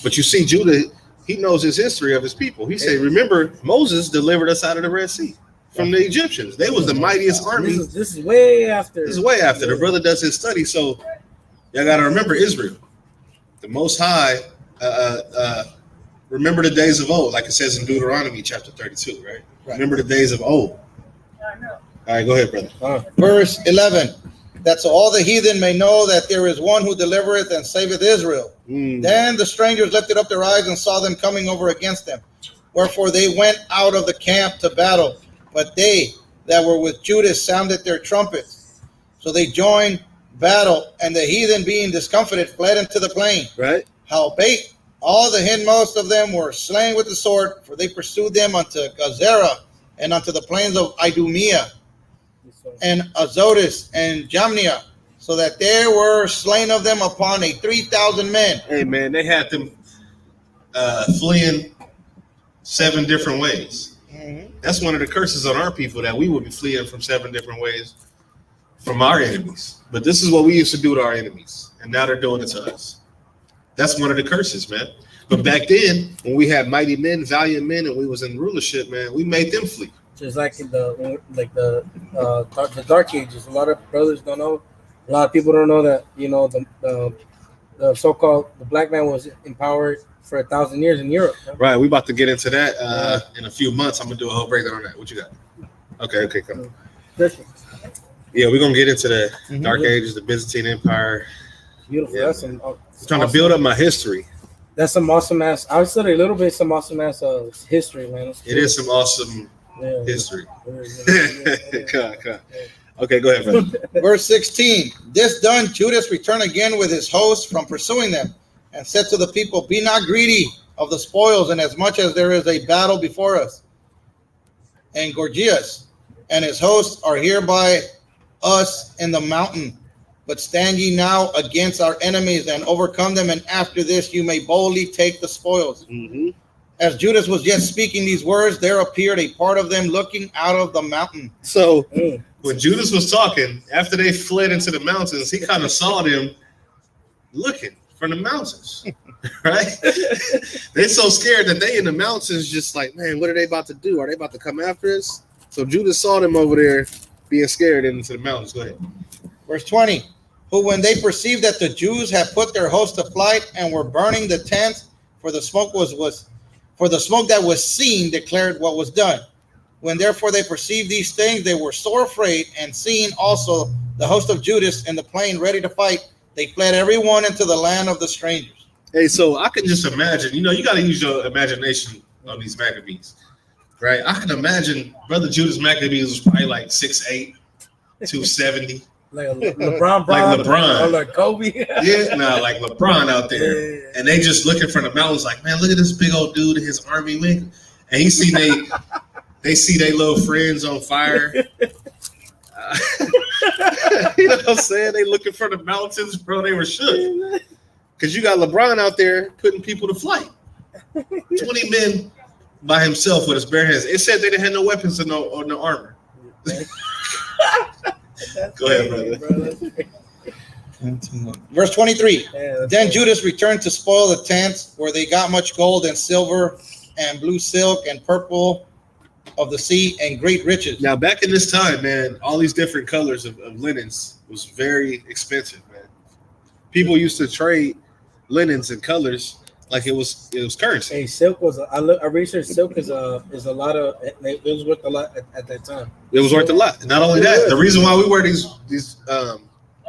But you see, Judah, he knows his history of his people. He said, remember, Moses delivered us out of the Red Sea from the Egyptians. They was the mightiest army. This is way after. This is way after. The brother does his study. So y'all got to remember Israel. The Most High, remember the days of old, like it says in Deuteronomy chapter 32, right? Remember the days of old. All right, go ahead, brother. Verse 11. That so all the heathen may know that there is one who delivereth and saveth Israel, Then the strangers lifted up their eyes and saw them coming over against them. Wherefore they went out of the camp to battle. But they that were with Judas sounded their trumpets. So they joined battle, and the heathen, being discomfited, fled into the plain. Right. Howbeit, all the hindmost of them were slain with the sword, for they pursued them unto Gazera, and unto the plains of Idumea, and Azotus, and Jamnia, so that there were slain of them upon 3,000 men. Hey, man, they had them fleeing 7 different ways. Mm-hmm. That's one of the curses on our people, that we would be fleeing from 7 different ways from our enemies. But this is what we used to do to our enemies, and now they're doing it to us. That's one of the curses, man. But back then, when we had mighty men, valiant men, and we was in rulership, man, we made them flee. Just like in the Dark Ages, a lot of brothers don't know. A lot of people don't know that, you know, the so-called the black man was empowered for 1,000 years in Europe. Right, we about to get into that in a few months. I'm gonna do a whole breakdown on that. What you got? Okay, come on. Yeah, we're gonna get into the Dark Ages, the Byzantine Empire. Beautiful. Yeah, That's I'm some trying to build up my history. That's some awesome ass. I would study a little bit some awesome ass history, man. It is some awesome history. Yeah. Come. Okay, go ahead, brother. Verse 16. This done, Judas returned again with his hosts from pursuing them, and said to the people, Be not greedy of the spoils, inasmuch as there is a battle before us. And Gorgias and his hosts are hereby us in the mountain. But stand ye now against our enemies and overcome them, and after this you may boldly take the spoils. Mm-hmm. As Judas was yet speaking these words, there appeared a part of them looking out of the mountain. So when Judas was talking, after they fled into the mountains, he kind of saw them looking from the mountains, right? They're so scared that they in the mountains just like, man, what are they about to do? Are they about to come after us? So Judas saw them over there being scared into the mountains. Go ahead. Verse 20. Who, when they perceived that the Jews had put their host to flight and were burning the tents, for the smoke that was seen declared what was done. When therefore they perceived these things, they were sore afraid, and seeing also the host of Judas in the plain ready to fight, they fled every one into the land of the strangers. Hey, so I can just imagine, you got to use your imagination on these Maccabees, right? I can imagine Brother Judas Maccabees was probably like 6'8", 270. Like a LeBron, like LeBron, or like Kobe. Like LeBron out there, Yeah. And they just looking from the mountains, like, man, look at this big old dude in his army wing, and he see they see their little friends on fire. You know what I'm saying? They looking from the mountains, bro. They were shook because you got LeBron out there putting people to flight. 20 men by himself with his bare hands. It said they didn't have no weapons or no armor. Go ahead, brother. Verse 23. Yeah, Then Judas returned to spoil the tents, where they got much gold and silver and blue silk and purple of the sea and great riches. Now, back in this time, man, all these different colors of linens was very expensive, man. People used to trade linens and colors like it was currency. Hey, silk was. I researched silk is a lot of. It was worth a lot at that time. It was worth a lot. Not only that, the reason why we wear these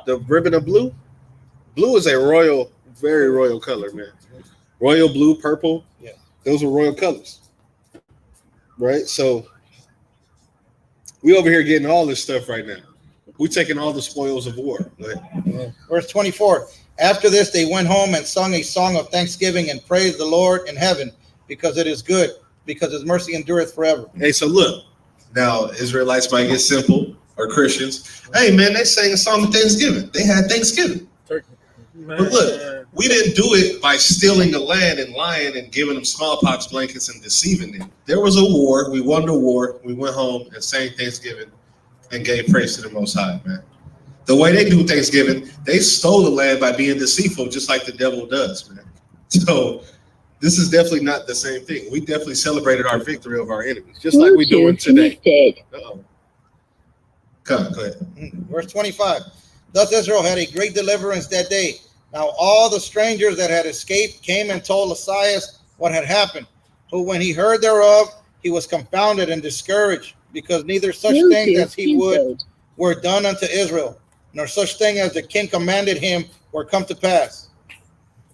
the ribbon of blue is a royal, very royal color, man. Royal blue, purple. Yeah, those were royal colors, right? So we over here getting all this stuff right now. We taking all the spoils of war. Right? Verse 24. After this, they went home and sung a song of thanksgiving and praised the Lord in heaven, because it is good, because his mercy endureth forever. Hey, so look, now Israelites might get simple, or Christians. Hey, man, they sang a song of Thanksgiving. They had Thanksgiving. But look, we didn't do it by stealing the land and lying and giving them smallpox blankets and deceiving them. There was a war. We won the war. We went home and sang Thanksgiving and gave praise to the Most High, man. The way they do Thanksgiving, they stole the land by being deceitful, just like the devil does, man. So this is definitely not the same thing. We definitely celebrated our victory over our enemies, just like we're doing today. Uh-oh. Come, go ahead. Verse 25. Thus Israel had a great deliverance that day. Now all the strangers that had escaped came and told Esaias what had happened, who when he heard thereof, he was confounded and discouraged, because neither such things as he would were done unto Israel, nor such thing as the king commanded him were come to pass.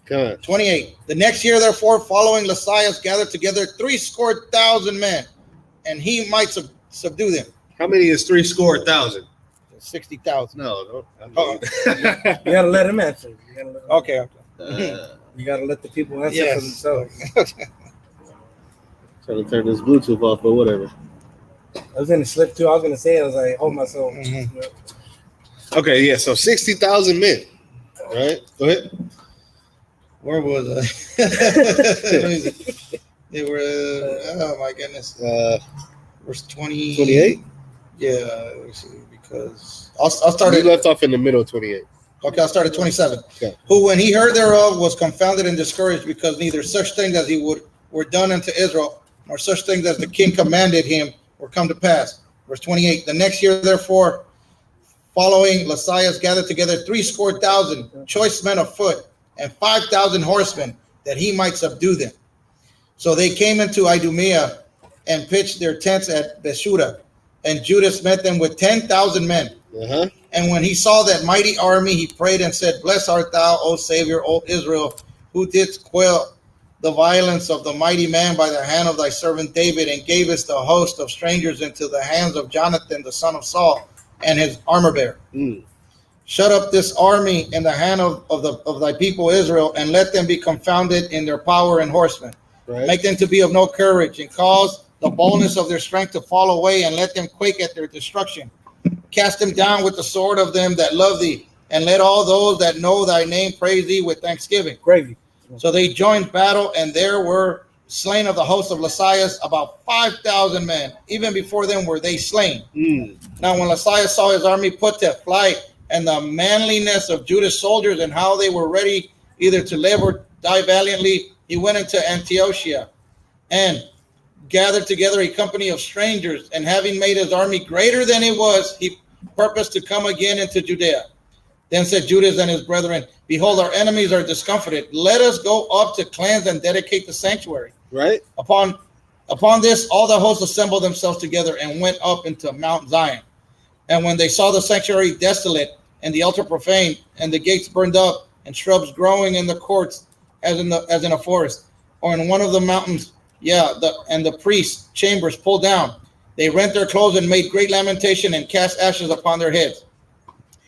Come 28. The next year, therefore, following Lysias gathered together 70,000 men, and he might subdue them. How many is 70,000? 60,000. No. Oh. You gotta let him answer. Okay. You gotta let the people answer for themselves. Trying to turn this Bluetooth off, but whatever. I was gonna slip too. I was gonna say it. I was like, hold myself. Okay, yeah. So 60,000 men. All right, go ahead. Where was I? They were. Oh my goodness. Verse 20. 28. Yeah, because I'll start You at. left off in the middle of 28. Okay, I'll start at 27. Okay. Who, when he heard thereof, was confounded and discouraged, because neither such things as he would were done unto Israel, nor such things as the king commanded him were come to pass. Verse 28. The next year, therefore, following Lysias gathered together 70,000 choice men of foot and 5,000 horsemen, that he might subdue them. So they came into Idumea and pitched their tents at Beshuda, and Judas met them with 10,000 men. Uh-huh. And when he saw that mighty army, he prayed and said, Blessed art thou, O Savior, O Israel, who didst quell the violence of the mighty man by the hand of thy servant David, and gavest the host of strangers into the hands of Jonathan, the son of Saul, and his armor bearer. Shut up this army in the hand of thy people Israel, and let them be confounded in their power and horsemen. Right. Make them to be of no courage, and cause the boldness of their strength to fall away, and let them quake at their destruction. Cast them down with the sword of them that love thee, and let all those that know thy name praise thee with thanksgiving. Gravy. So they joined battle, and there were slain of the host of Lysias about 5,000 men. Even before them were they slain. Now when Lysias saw his army put to flight, and the manliness of Judah's soldiers, and how they were ready either to live or die valiantly, he went into Antiochia and gathered together a company of strangers, and having made his army greater than it was, he purposed to come again into Judea. Then said Judas and his brethren, Behold, our enemies are discomfited. Let us go up to cleanse and dedicate the sanctuary. Right. Upon this, all the hosts assembled themselves together and went up into Mount Zion. And when they saw the sanctuary desolate, and the altar profaned, and the gates burned up, and shrubs growing in the courts as in a forest, or in one of the mountains, and the priests' chambers pulled down, they rent their clothes and made great lamentation, and cast ashes upon their heads,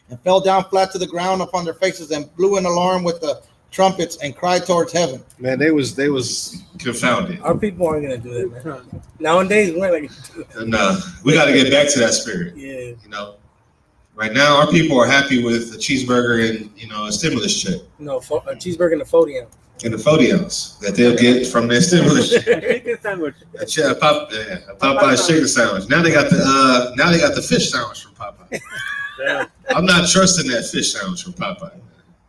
and fell down flat to the ground upon their faces, and blew an alarm with the trumpets, and cried towards heaven. Man, they was confounded. Our people aren't gonna do that, man. Nowadays, we're like, And we got to get back to that spirit. yeah. You know, right now our people are happy with a cheeseburger and a stimulus check No, a cheeseburger and a 40 ounce. and the 40 ounce that they'll get from their stimulus check. Chicken sandwich. A Popeye's chicken sandwich. Now they got the fish sandwich from Popeye. Yeah. I'm not trusting that fish sandwich from Popeye.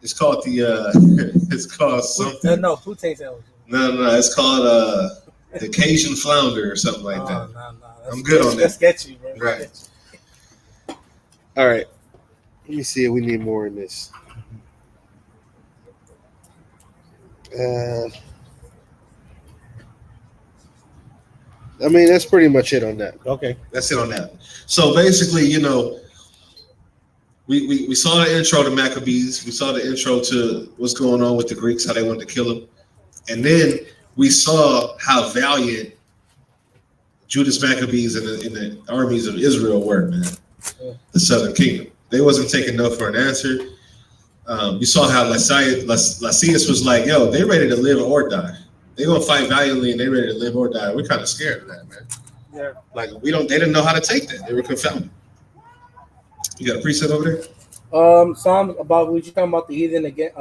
It's called it's called something. No, poutine sandwich. No, it's called the Cajun flounder or something like that. No. I'm good on that. That's sketchy, bro. Right. All right. Let me see if we need more in this. I mean, that's pretty much it on that. Okay, that's it on that. So basically, we saw the intro to Maccabees. We saw the intro to what's going on with the Greeks, how they wanted to kill them. And then we saw how valiant Judas Maccabees and the armies of Israel were, man. The southern kingdom. They wasn't taking no for an answer. You saw how Lysias was like, yo, they ready to live or die. They're going to fight valiantly and they ready to live or die. We're kind of scared of that, man. Yeah. Like, they didn't know how to take that. They were confounded. You got a precept over there? Psalms about what you talking about the heathen again.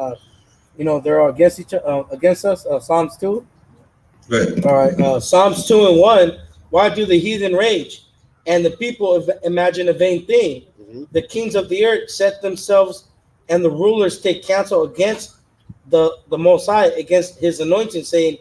They're against us. Psalms 2. Right. All right. Psalms 2 and 1. Why do the heathen rage, and the people imagine a vain thing? Mm-hmm. The kings of the earth set themselves, and the rulers take counsel against the Most High, against His anointing, saying,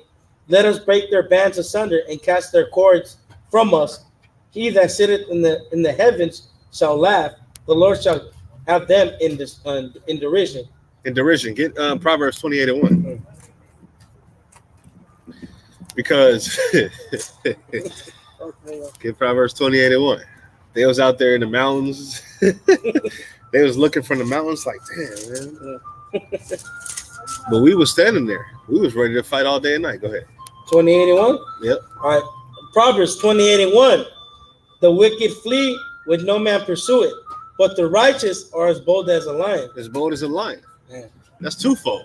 "Let us break their bands asunder and cast their cords from us. He that sitteth in the heavens shall laugh. The Lord shall have them in derision." In derision. Get Proverbs 28:1. Because get Proverbs 28:1. They was out there in the mountains. They was looking from the mountains like, damn, man. But we was standing there. We was ready to fight all day and night. Go ahead. 2081? Yep. All right. Proverbs 20:81. The wicked flee with no man pursue it, but the righteous are as bold as a lion. As bold as a lion. Yeah. That's twofold.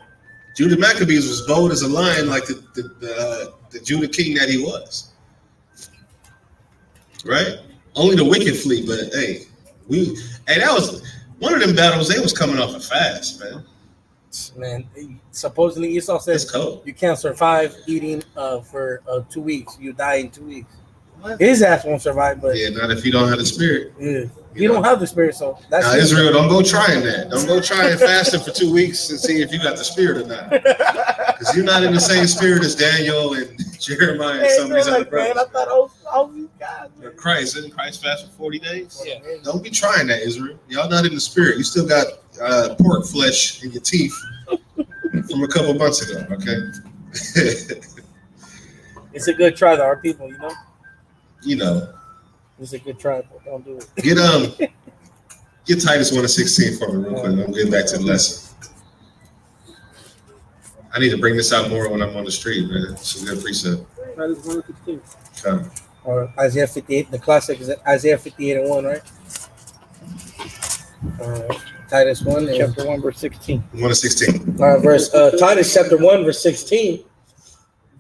Judah Maccabees was bold as a lion, like the Judah king that he was. Right? Only the wicked flee, but hey, that was one of them battles. They was coming off a fast, man. Man, supposedly Esau It's says cold. you can't survive eating for 2 weeks. You die in 2 weeks. His ass won't survive, but Yeah, not if you don't have the spirit. yeah, you don't have the spirit, so that's Now, Israel, don't go trying that. Don't go trying fasting for 2 weeks and see if you got the spirit or not. Because you're not in the same spirit as Daniel and Jeremiah and some of these other brothers. I thought, oh, God. Christ, didn't Christ fast for 40 days? Yeah. Don't be trying that, Israel. Y'all not in the spirit. You still got pork flesh in your teeth from a couple months ago, okay? It's a good try, though, our people, you know? You know. It's a good try, but don't do it. Get Titus 1:16 for me real quick. I'm getting back to the lesson. I need to bring this out more when I'm on the street, man. It's a good precept. Titus 1:16. Come. Or Isaiah 58, the classic is Isaiah 58:1, right? Titus 1, Chapter 1, verse 16. 1:16. Titus chapter 1, verse 16.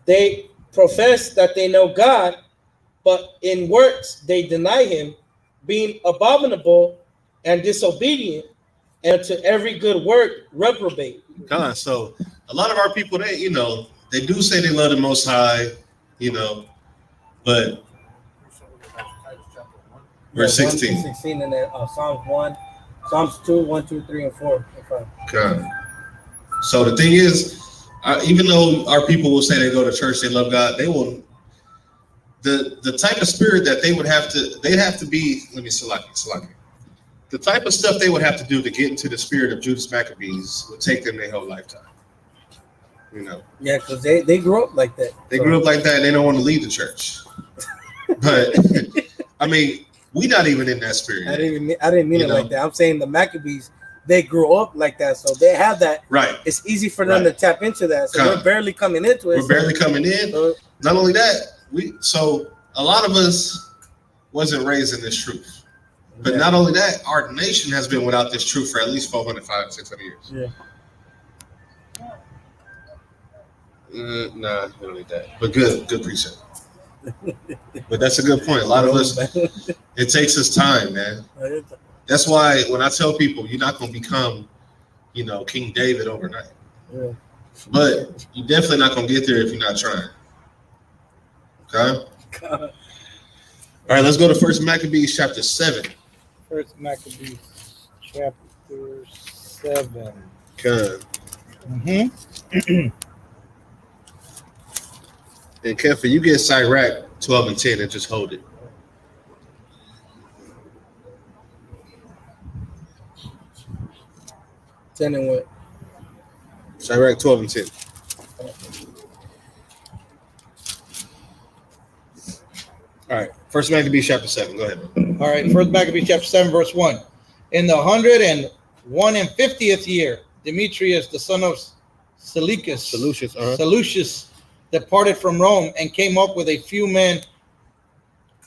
They profess that they know God, but in works they deny him, being abominable and disobedient, and to every good work reprobate. So a lot of our people, they do say they love the Most High, but verse 16. 16 and then Psalms 1, Psalms 2, 1, 2, 3, and 4. God. So the thing is, even though our people will say they go to church, they love God, they will. The type of spirit that they'd have to be. Let me select. The type of stuff they would have to do to get into the spirit of Judas Maccabees would take them their whole lifetime. Yeah, because they grew up like that. They grew up like that, and they don't want to leave the church. But I mean, we not even in that spirit. I didn't mean it like that. I'm saying the Maccabees, they grew up like that, so they have that. Right. It's easy for them to tap into that. So we're barely coming into it. We're barely coming in. Not only that, a lot of us wasn't raised in this truth. But not only that, our nation has been without this truth for at least 400, 500, 600 years. Yeah. Nah, we don't need that. But good precept. But that's a good point. A lot of us, it takes us time, man. That's why when I tell people, you're not going to become, King David overnight. Yeah. But you're definitely not going to get there if you're not trying. Okay? All right, let's go to 1 Maccabees chapter 7. 1 Maccabees chapter 7. Okay. Mm-hmm. And Kefir, you get Sirach 12 and 10 and just hold it. Ten and what? Sirach 12 and 10. All right. 1 Maccabees chapter 7. Go ahead. All right. 1 Maccabees chapter 7, verse 1. In the 151st year, Demetrius, the son of Seleucus, departed from Rome and came up with a few men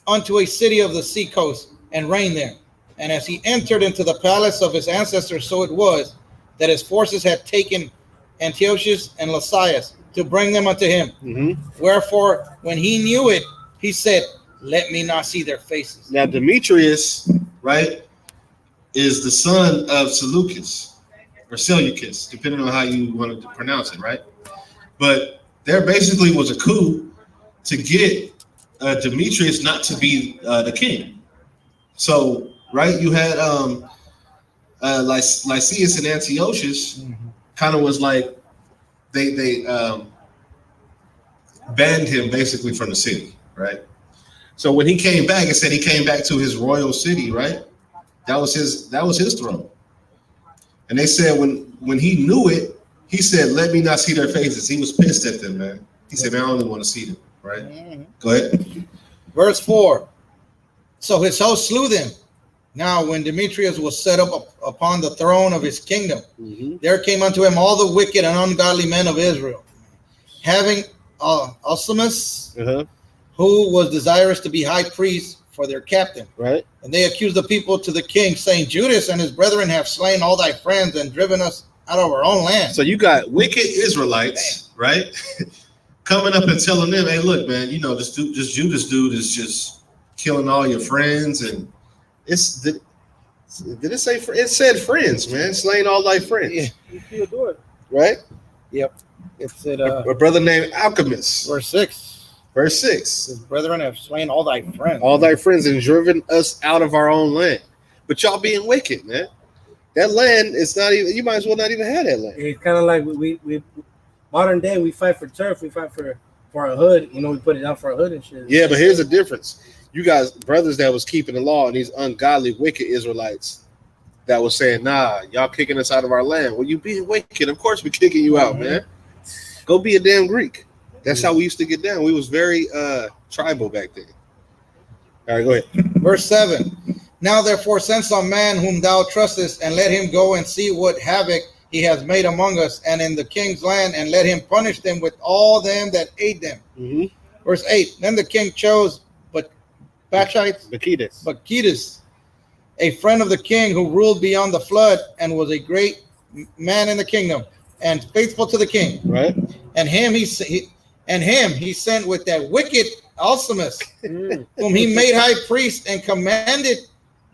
unto a city of the sea coast and reigned there. And as he entered into the palace of his ancestors, so it was that his forces had taken Antiochus and Lysias to bring them unto him. Mm-hmm. Wherefore, when he knew it, he said, let me not see their faces. Now, Demetrius, Right? Is the son of Seleucus or Seleucus, depending on how you want to pronounce it, right? But there basically was a coup to get Demetrius not to be the king. So, right, you had Lysias and Antiochus kind of was like they banned him basically from the city, right? So when he came back, it said he came back to his royal city, right? That was his throne. And they said when he knew it, he said, let me not see their faces. He was pissed at them, man. He said, man, I only want to see them, right? Go ahead. Verse 4. So his host slew them, Now, when Demetrius was set up upon the throne of his kingdom, Mhm. there came unto him all the wicked and ungodly men of Israel, having Alcimus, who was desirous to be high priest for their captain. Right. And they accused the people to the king, saying, Judas and his brethren have slain all thy friends and driven us out of our own land. So you got wicked Israelites, right? Coming up and telling them, hey, look, man, you know, this Judas dude is just killing all your friends. And did it say, it said friends, man, slaying all thy friends. Yeah. You still do it. Right? Yep. It's at A brother named Apttmh. verse 6. Verse 6. His brethren have slain all thy friends. All thy friends and driven us out of our own land. But y'all being wicked, man. That land is not even, you might as well not even have that land. It's kind of like we modern day, we fight for turf, we fight for our hood. You know, we put it down for our hood and shit. Yeah, but here's the difference. You guys, brothers that was keeping the law, and these ungodly, wicked Israelites that was saying, nah, y'all kicking us out of our land. Well, you being wicked, of course we're kicking you out, man. Go be a damn Greek. That's how we used to get down. We was very tribal back then. All right, go ahead. Verse 7. Now therefore send some man whom thou trustest, and let him go and see what havoc he has made among us and in the king's land, and let him punish them with all them that aid them. Mm-hmm. Verse 8. Then the king chose Bacchides, a friend of the king, who ruled beyond the flood and was a great man in the kingdom and faithful to the king. Right. And him he sent with that wicked Alcimus, whom he made high priest and commanded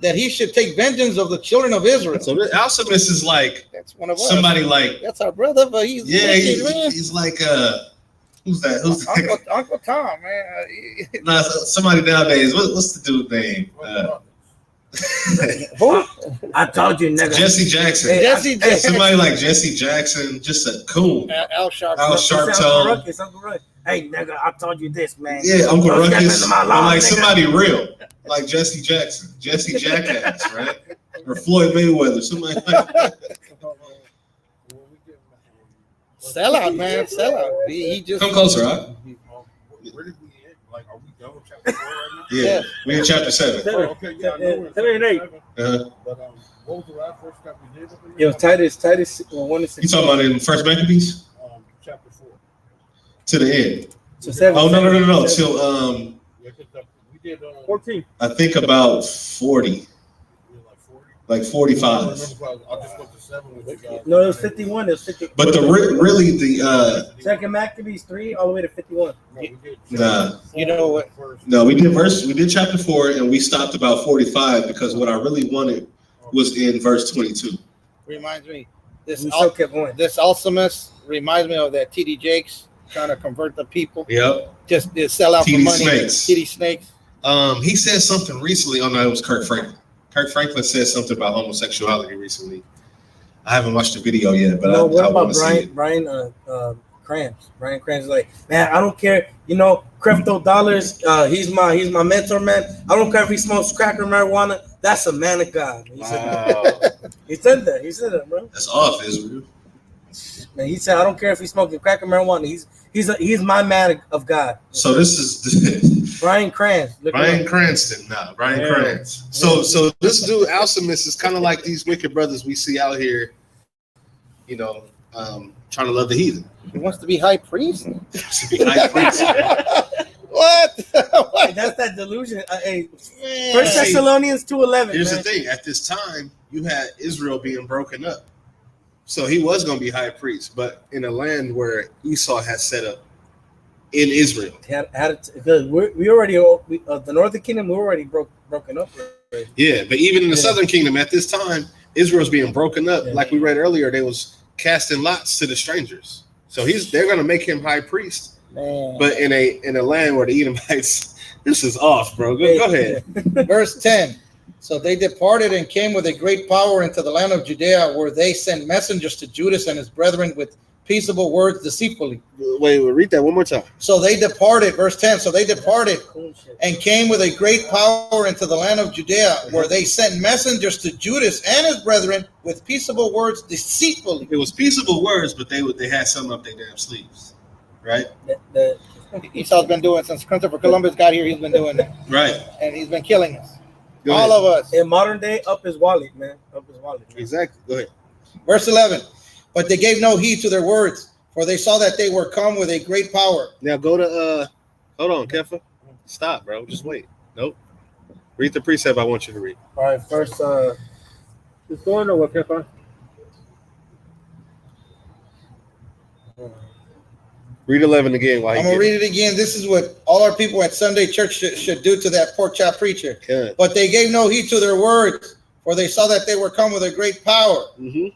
that he should take vengeance of the children of Israel. So Alcimus is like That's one of us. somebody like, That's our brother, but he's wicked, man. he's like who's that? Uncle Tom, man. Nah, somebody nowadays. What's the dude's name? Who? I told you, nigga. Jesse Jackson. Jesse Jackson. Somebody like Jesse Jackson, just a coon. Al Sharpton. Al Sharpton. Uncle Ruckus. Hey, nigga, I told you this, man. Yeah, Uncle Don't step Ruckus. into my Or lawn, like nigga. somebody real, like Jesse Jackson, Jesse Jackass, right? Or Floyd Mayweather, somebody like that. Sell out, man. Sell out. He just Come closer, huh? Where did we end? Like, are we done with chapter 4 right now? Yeah, we in chapter 7. Oh, okay, yeah, I know we're in 7 and 8. chapter 7, Uh-huh. But what was the last verse that we did? Yo, Titus 1 and 6. You talking about in First Maccabees? Chapter 4. To the end. So 7. Oh, no. seven. Till Yeah, because we did 14. I think about 40, like 45. I just went to 7 with you guys. No, it was 51. It was 50. But really the Second Maccabees 3 all the way to 51. No, we did Nah. You know what? no, we did chapter 4 and we stopped about 45 because what I really wanted was in verse 22. reminds me. This We still kept going. this Alcimus reminds me of that TD Jakes trying to convert the people. Yep. Just sell out for TD money. Snakes. TD Snakes. He said something recently. Oh no, it was Kirk Franklin. Kirk Franklin said something about homosexuality recently. I haven't watched the video yet, but No, I what want about to see it. Brian Kranz? Brian Kranz is like, man, I don't care. You know, crypto dollars. He's my mentor, man. I don't care if he smokes crack or marijuana. That's a man of God. He said that. He said that. He said that, bro. That's off, Israel. Man, he said, I don't care if he smokes crack or marijuana. He's my man of God. So this is Brian Kranz. Look Brian him up. Cranston. Nah, Brian Yeah. Kranz. So this dude Alcimus is kind of like these wicked brothers we see out here, you know, trying to love the heathen. He wants to be high priest. High priest. What? Hey, that's that delusion. Hey, First See, Thessalonians 2:11. Here's man. the thing. At this time, you had Israel being broken up. So he was going to be high priest, but in a land where Esau has set up in Israel. Had it, because we already the northern kingdom we already broken up. Already. Yeah, but even in the southern kingdom at this time, Israel's being broken up. Yeah. Like we read earlier, they was casting lots to the strangers. So they're gonna make him high priest, Man. but in a land where the Edomites, this is off, bro. Go ahead. Verse 10. So they departed and came with a great power into the land of Judea, where they sent messengers to Judas and his brethren with peaceable words deceitfully. Wait, read that one more time. So they departed, verse 10. So they departed and came with a great power into the land of Judea, where they sent messengers to Judas and his brethren with peaceable words deceitfully. It was peaceable words, but they had something up their damn sleeves, right? Esau's been doing since Christopher Columbus got here. He's been doing that, Right. and he's been killing us. Go All ahead. of us. In modern day, up his wallet, man. Up his wallet. Man. Exactly. Go ahead. Verse 11. But they gave no heed to their words, for they saw that they were come with a great power. Now go to hold on, Kefa. Stop, bro. Just wait. Nope. Read the precept I want you to read. All right, first, Just going or what, Pepper? Read 11 again while I'm going to read it again. This is what all our people at Sunday church should do to that pork chop preacher. Good. But they gave no heed to their words, for they saw that they were come with a great power. Mm-hmm.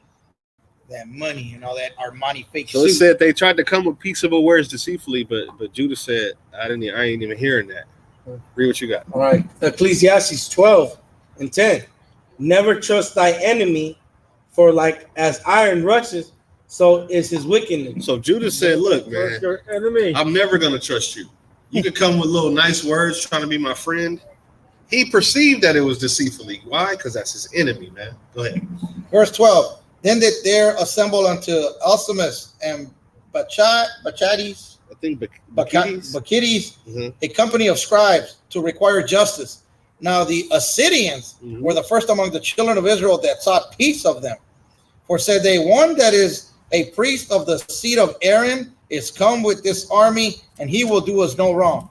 That money and all that Armani fake So it suit. said they tried to come with peaceable words deceitfully, but Judah said, I ain't even hearing that. Read what you got. all right, Ecclesiastes 12:10. Never trust thy enemy, for like as iron rushes, so is his wickedness. So Judah said, look, man, What's your enemy? I'm never going to trust you. You could come with little nice words trying to be my friend. He perceived that it was deceitfully. Why? Because that's his enemy, man. Go ahead. Verse 12. Then did there assemble unto Alcimus and Bachades, I think Maccabees. Bacchides, Mhm. a company of scribes to require justice. Now the Assyrians Mhm. were the first among the children of Israel that sought peace of them. For said they, one that is a priest of the seed of Aaron is come with this army, and he will do us no wrong.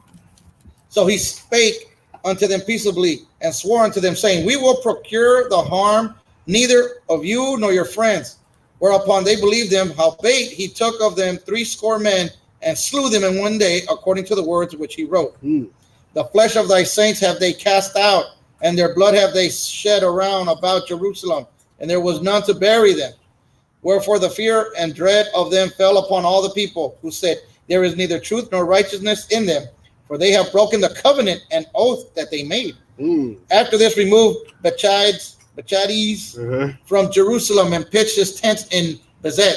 So he spake unto them peaceably and swore unto them, saying, we will procure the harm neither of you nor your friends. Whereupon they believed him, howbeit he took of them 80 men and slew them in one day, according to the words which he wrote. Mm. The flesh of thy saints have they cast out, and their blood have they shed around about Jerusalem, and there was none to bury them. Wherefore the fear and dread of them fell upon all the people, who said, there is neither truth nor righteousness in them, for they have broken the covenant and oath that they made. Mm. After this removed Bachades Uh-huh. from Jerusalem and pitched his tents in Bezek,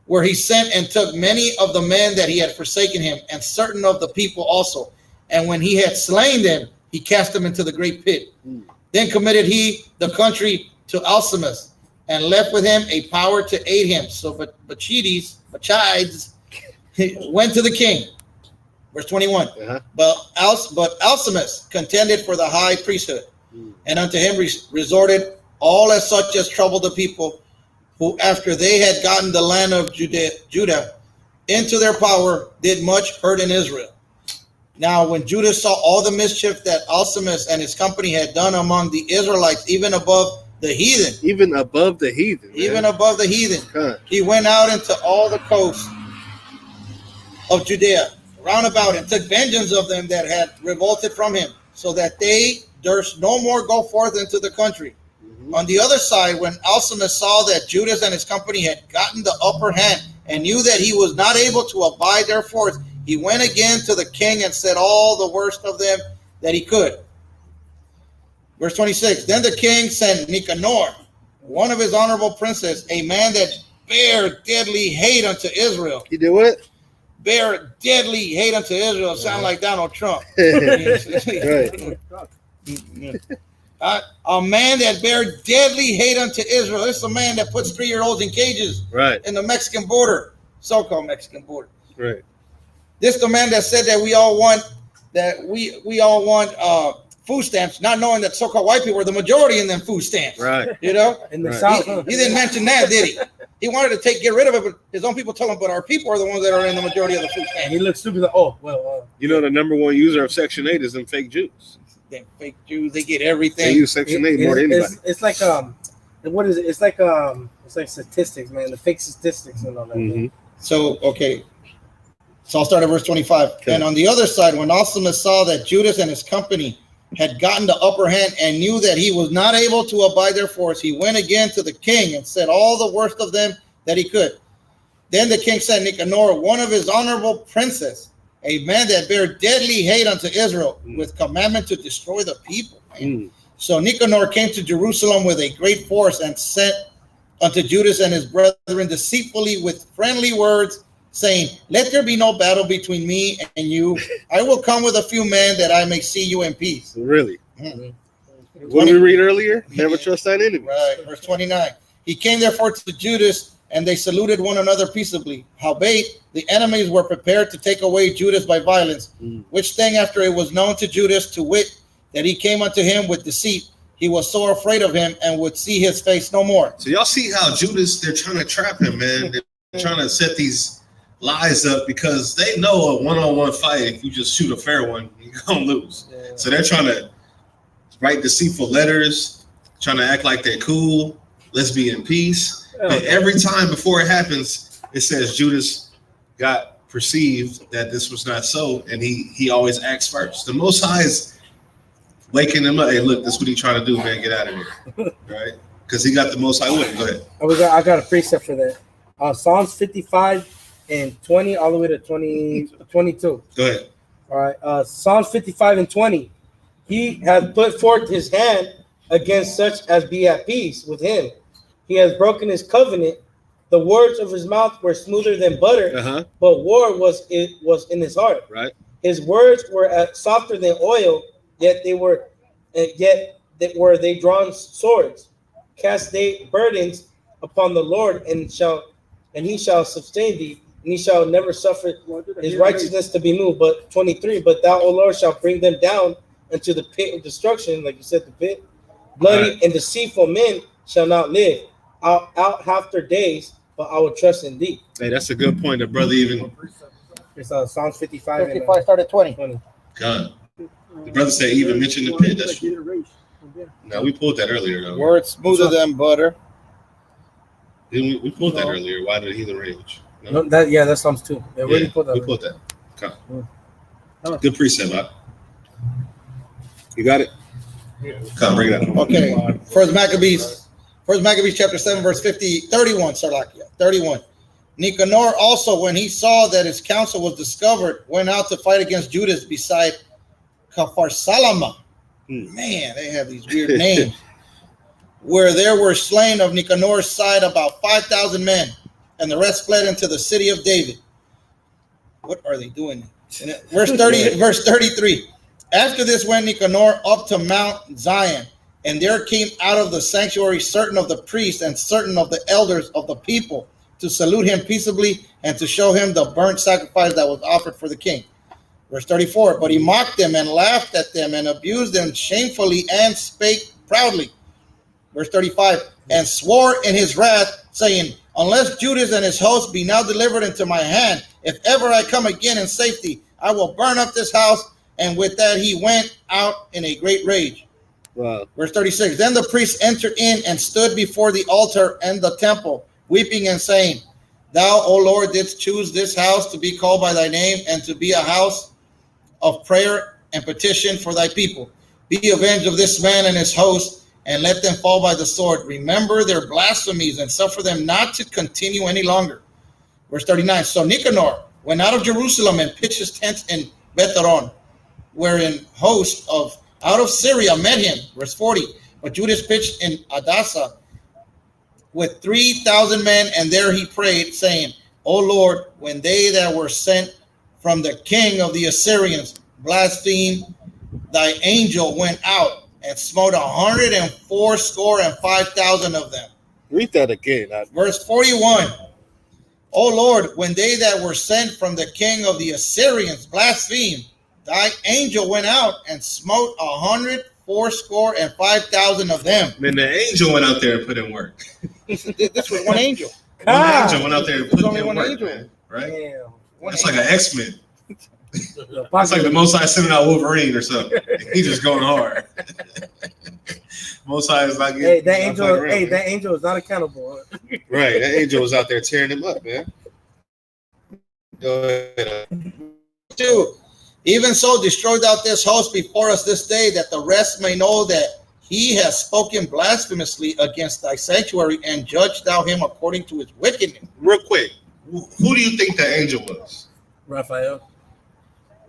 where he sent and took many of the men that he had forsaken him, and certain of the people also. And when he had slain them, he cast them into the great pit. Mm. Then committed he the country to Alcimus, and left with him a power to aid him. So Bachades went to the king. Verse 21. Uh-huh. But Alcimus contended for the high priesthood, Mm. and unto him resorted all as such as troubled the people, who after they had gotten the land of Judah into their power, did much hurt in Israel. Now when Judah saw all the mischief that Alcimus and his company had done among the Israelites, even above the heathen, Even above the heathen. even man. above the heathen, Huh. he went out into all the coasts of Judea round about, and took vengeance of them that had revolted from him, so that they durst no more go forth into the country. Mhm. On the other side, when Alcimus saw that Judas and his company had gotten the upper hand, and knew that he was not able to abide their force, he went again to the king and said all the worst of them that he could. Verse 26. Then the king sent Nicanor, one of his honorable princes, a man that bare deadly hate unto Israel. He did what? Bear deadly hate unto Israel. Sound like Donald Trump. Right. A man that bear deadly hate unto Israel. This is a man that puts 3-year-olds in cages Right. in the Mexican border, so-called Mexican border. Right. This is the man that said that we all want food stamps, not knowing that so-called white people are the majority in them food stamps. Right. You know, In the Right. South, he didn't mention that, did he? He wanted to get rid of it, but his own people told him, but our people are the ones that are in the majority of the food and stamps. he looks stupid. Like, oh, well, You know the number one user of Section 8 is them fake Jews. Them fake Jews, they get They everything. use Section 8 more than anybody. it's like what is it? It's like statistics, man. The fake statistics and all that. Mhm. Man. So, okay. So I'll start at verse 25. Okay. And on the other side, when Alcimus saw that Judas and his company had gotten the upper hand and knew that he was not able to abide their force, he went again to the king and said all the worst of them that he could. Then the king sent Nicanor, one of his honorable princes, a man that bare deadly hate unto Israel, with commandment to destroy the people. Man. Mm. So Nicanor came to Jerusalem with a great force and sent unto Judas and his brethren deceitfully with friendly words, saying, let there be no battle between me and you. I will come with a few men that I may see you in peace. Really? Mhm. What did we read earlier? Never trust thine enemy. Right, verse 29. He came therefore to Judas, and they saluted one another peaceably. Howbeit, the enemies were prepared to take away Judas by violence, Mm. which thing after it was known to Judas, to wit, that he came unto him with deceit, he was so afraid of him and would see his face no more. So y'all see how Judas, they're trying to trap him, man. They're trying to set these lies up because they know a one-on-one fight, if you just shoot a fair one, you're going to lose. Yeah. So they're trying to write deceitful letters, trying to act like they're cool. Let's be in peace. And every time before it happens, it says Judas got perceived that this was not so, and he always acts first. The Most High is waking him up. Hey, look, this is what he's trying to do, man. Get out of here, right? Because he got the Most High with him. Go ahead. I got a precept for that. Psalms 55 and 20 all the way to 22. Go ahead. All right. Psalms 55 and 20. He has put forth his hand against such as be at peace with him. He has broken his covenant. The words of his mouth were smoother than butter, but war was in his heart. Right. His words were softer than oil, yet were they drawn swords. Cast they burdens upon the Lord, and he shall sustain thee, and he shall never suffer his righteousness to be moved. But 23, but thou, O Lord, shalt bring them down into the pit of destruction, like you said, the pit. Bloody and deceitful men shall not live out half their days, but I will trust in thee. Hey, that's a good point. The brother even. It's Psalms 55. 55 started 20. God. The brother said even mention the pit. That's true. No, we pulled that earlier, though. Words smoother than butter. We pulled that earlier. Why did the heathen rage? No, that's Psalms 2. Yeah, we pulled that. Okay. Good precept, huh? You got it? Come, bring it up. Okay. First Maccabees chapter 7, verse 31, Sarlakia. 31. Nicanor also, when he saw that his counsel was discovered, went out to fight against Judas beside Capharsalama. Man, they have these weird names. Where there were slain of Nicanor's side about 5,000 men, and the rest fled into the city of David. What are they doing? Verse 33. After this went Nicanor up to Mount Zion, and there came out of the sanctuary certain of the priests and certain of the elders of the people to salute him peaceably and to show him the burnt sacrifice that was offered for the king. Verse 34, but he mocked them and laughed at them and abused them shamefully and spake proudly. Verse 35, and swore in his wrath, saying, unless Judas and his host be now delivered into my hand, if ever I come again in safety, I will burn up this house. And with that he went out in a great rage. Wow. Verse 36, then the priests entered in and stood before the altar and the temple, weeping and saying, thou, O Lord, didst choose this house to be called by thy name and to be a house of prayer and petition for thy people. Be avenged of this man and his host, and let them fall by the sword. Remember their blasphemies and suffer them not to continue any longer. Verse 39, so Nicanor went out of Jerusalem and pitched his tents in Betharon, wherein host out of Syria met him. Verse 40, but Judas pitched in Adasa with 3,000 men, and there he prayed, saying, O Lord, when they that were sent from the king of the Assyrians blasphemed, thy angel went out and smote 185,000 of them. Read that again. Verse 41, O Lord, when they that were sent from the king of the Assyrians blasphemed, thy angel went out and smote 185,000 of them. Man, the angel went out there and put in work. This was one angel. One angel went out there and put in one work, angel. man, right? Damn. It's like an X-Men. It's like the Most High sending out Wolverine or something. He's just going hard. Most High is like, that angel is not accountable. Right, that angel was out there tearing him up, man. Go ahead. 2. Even so, destroy thou this host before us this day, that the rest may know that he has spoken blasphemously against thy sanctuary, and judge thou him according to his wickedness. Real quick, who do you think the angel was? Raphael.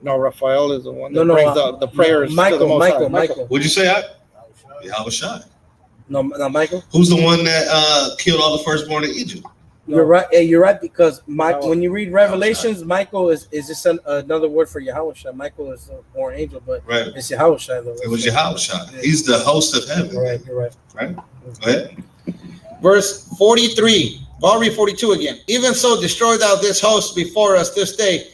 No, Raphael is the one that brings the prayers. Michael. What'd you say? Yahushua. No, not Michael. Who's the one that killed all the firstborn in Egypt? You're right. You're right, because when you read Revelations, Michael is just another word for Yahushua. Michael is or angel, but it's Yahushua. It was Yahushua. Yeah. He's the host of heaven. Right, you're right. Right. Go ahead. Verse 43. I'll read 42 again. Even so, destroy thou this host before us this day,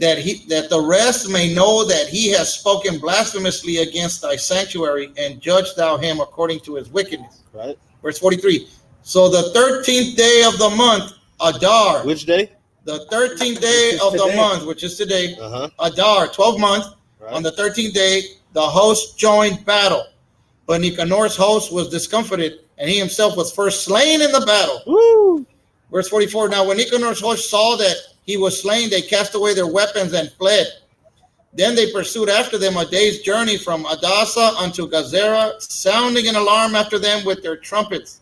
that the rest may know that he has spoken blasphemously against thy sanctuary, and judge thou him according to his wickedness. Right. Verse 43. So the 13th day of the month, Adar. Which day? The 13th day of the month, which is today, Adar, 12 month. Right. On the 13th day, the host joined battle. But Nicanor's host was discomfited, and he himself was first slain in the battle. Woo! Verse 44. Now when Nicanor's host saw that he was slain, they cast away their weapons and fled. Then they pursued after them a day's journey from Adasa unto Gazera, sounding an alarm after them with their trumpets.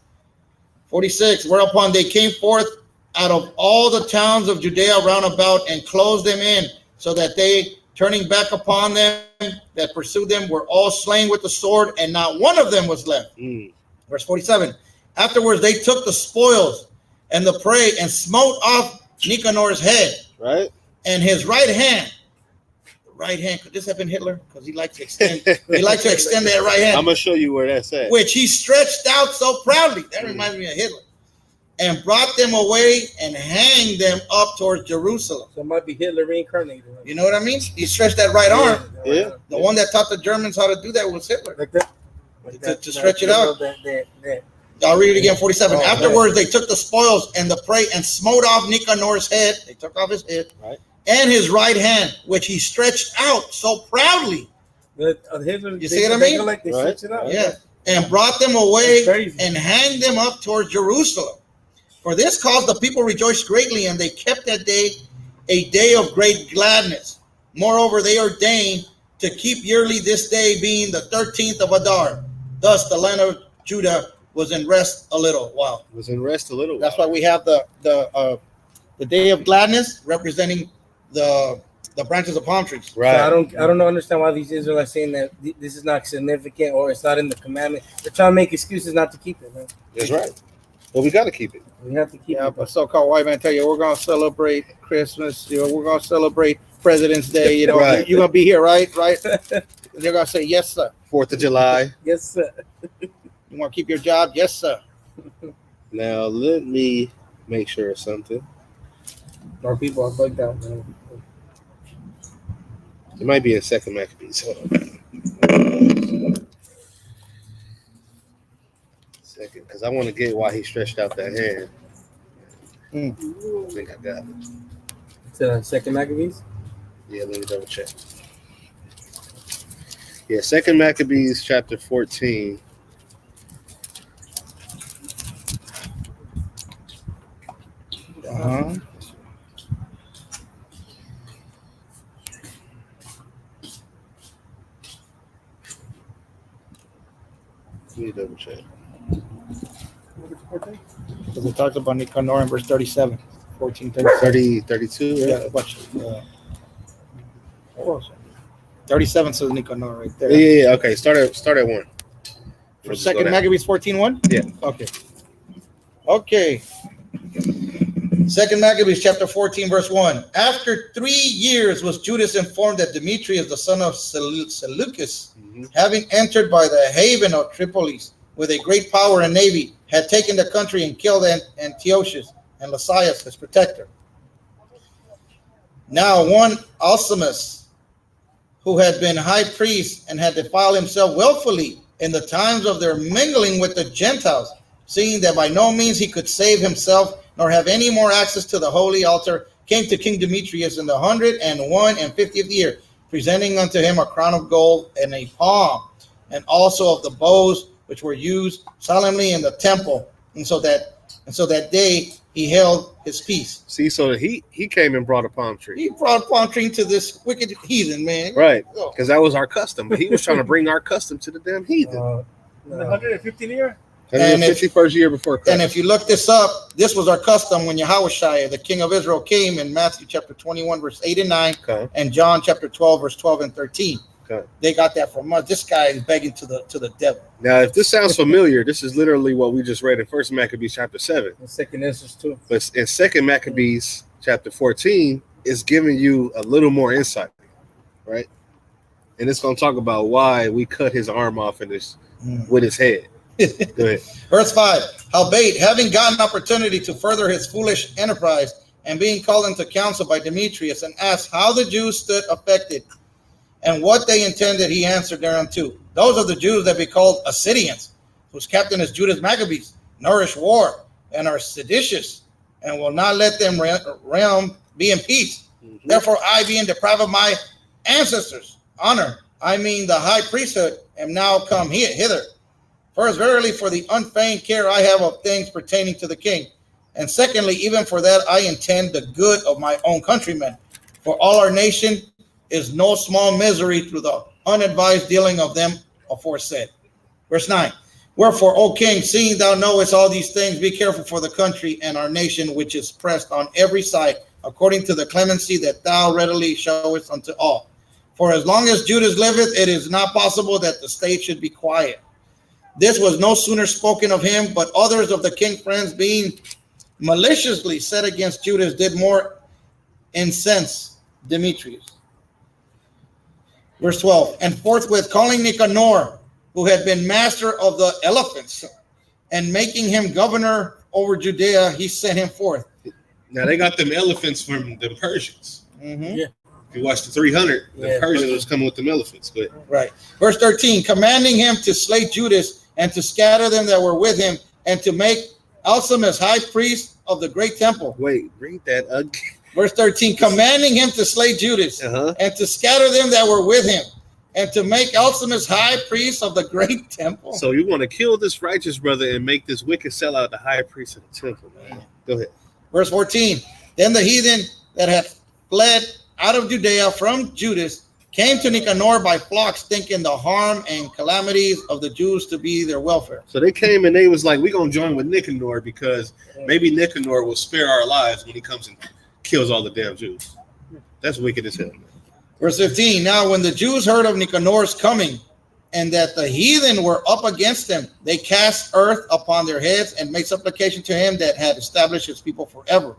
46. Whereupon they came forth out of all the towns of Judea round about and closed them in, so that they, turning back upon them that pursued them, were all slain with the sword, and not one of them was left. Verse 47. Afterwards they took the spoils and the prey and smote off Nicanor's head, right, and his right hand. The right hand, could this have been Hitler? Because he liked to extend. He liked to extend that right hand. I'm gonna show you where that's at. Which he stretched out so proudly. That reminds me of Hitler. And brought them away and hanged them up towards Jerusalem. So it might be Hitler reincarnated. Right? You know what I mean? He stretched that right arm. Yeah. The one that taught the Germans how to do that was Hitler. Like that. To stretch it out. That. I'll read it again, 47. Oh, afterwards, they took the spoils and the prey and smote off Nicanor's head. They took off his head, right, and his right hand, which he stretched out so proudly. You see what I mean? Like they stretch it out. Yeah. And brought them away and hanged them up towards Jerusalem. For this cause the people rejoiced greatly, and they kept that day a day of great gladness. Moreover, they ordained to keep yearly this day, being the 13th of Adar. Thus the land of Judah was in rest a little while. That's why we have the day of gladness, representing the branches of palm trees. Right. So I don't understand why these Israelites saying that this is not significant or it's not in the commandment. They're trying to make excuses not to keep it, man. That's right. Well, we got to keep it. We have to keep it. Yeah, but so-called white man tell you we're gonna celebrate Christmas. You know, we're gonna celebrate President's Day. You know, right. You're gonna be here, right? Right. They're gonna say yes, sir. 4th of July. Yes, sir. You want to keep your job? Yes, sir. Now, let me make sure of something. Our people are bugged out, man. It might be in 2nd Maccabees. Hold on. Second, because I want to get why he stretched out that hand. I think I got it. It's 2nd Maccabees? Yeah, let me double check. Yeah, 2nd Maccabees chapter 14. Uh-huh. Let me double check. Because it talks about Nicanor in verse 37. 14, 32, right? Yeah, watch. 37 says Nicanor right there. Yeah, okay. Start at 1. For 2nd Maccabees 14:1? Yeah. Okay. 2nd Maccabees chapter 14, verse 1. After 3 years was Judas informed that Demetrius, the son of Seleucus, having entered by the haven of Tripolis with a great power and navy, had taken the country and killed Antiochus and Lysias, his protector. Now one Alcimus, who had been high priest and had defiled himself willfully in the times of their mingling with the Gentiles, seeing that by no means he could save himself, nor have any more access to the holy altar, came to King Demetrius in the 151st year, presenting unto him a crown of gold and a palm, and also of the bows which were used solemnly in the temple. And so that day he held his peace. See, so he came and brought a palm tree. He brought a palm tree to this wicked heathen, man. Right, because that was our custom. But he was trying to bring our custom to the damn heathen. The 115th year? And 51st year before Christ. And if you look this up, this was our custom when Yahushua, the king of Israel, came in Matthew chapter 21, verse 8 and 9, and John chapter 12, verse 12 and 13. They got that from us. This guy is begging to the devil. Now, if this sounds familiar, this is literally what we just read in 1st Maccabees chapter 7. And 2nd Esdras too. But in 2nd Maccabees chapter 14, it's giving you a little more insight, right? And it's going to talk about why we cut his arm off in this with his head. Go ahead. Verse 5, howbeit, having gotten opportunity to further his foolish enterprise, and being called into council by Demetrius, and asked how the Jews stood affected, and what they intended, he answered thereunto. Those are the Jews that be called Assyrians, whose captain is Judas Maccabees, nourish war, and are seditious, and will not let them realm be in peace. Mm-hmm. Therefore, I, being deprived of my ancestors' honor, I mean the high priesthood, am now come hither. First, verily, for the unfeigned care I have of things pertaining to the king. And secondly, even for that I intend the good of my own countrymen. For all our nation is no small misery through the unadvised dealing of them aforesaid. Verse 9. Wherefore, O king, seeing thou knowest all these things, be careful for the country and our nation, which is pressed on every side, according to the clemency that thou readily showest unto all. For as long as Judas liveth, it is not possible that the state should be quiet. This was no sooner spoken of him, but others of the king's friends, being maliciously set against Judas, did more incense Demetrius. Verse 12. And forthwith calling Nicanor, who had been master of the elephants, and making him governor over Judea, he sent him forth. Now they got them elephants from the Persians. Mm-hmm. Yeah. If you watch the 300, the Persians was coming with them elephants. Good. Right. Verse 13, commanding him to slay Judas and to scatter them that were with him, and to make Apttmh high priest of the great temple. Wait, read that again. Verse 13, commanding him to slay Judas and to scatter them that were with him, and to make Apttmh high priest of the great temple. So you want to kill this righteous brother and make this wicked sellout the high priest of the temple, man. Go ahead. Verse 14, then the heathen that had fled out of Judea from Judas came to Nicanor by flocks, thinking the harm and calamities of the Jews to be their welfare. So they came and they was like, we're going to join with Nicanor because maybe Nicanor will spare our lives when he comes and kills all the damn Jews. That's wicked as hell, man. Verse 15, now when the Jews heard of Nicanor's coming, and that the heathen were up against them, they cast earth upon their heads and made supplication to him that had established his people forever,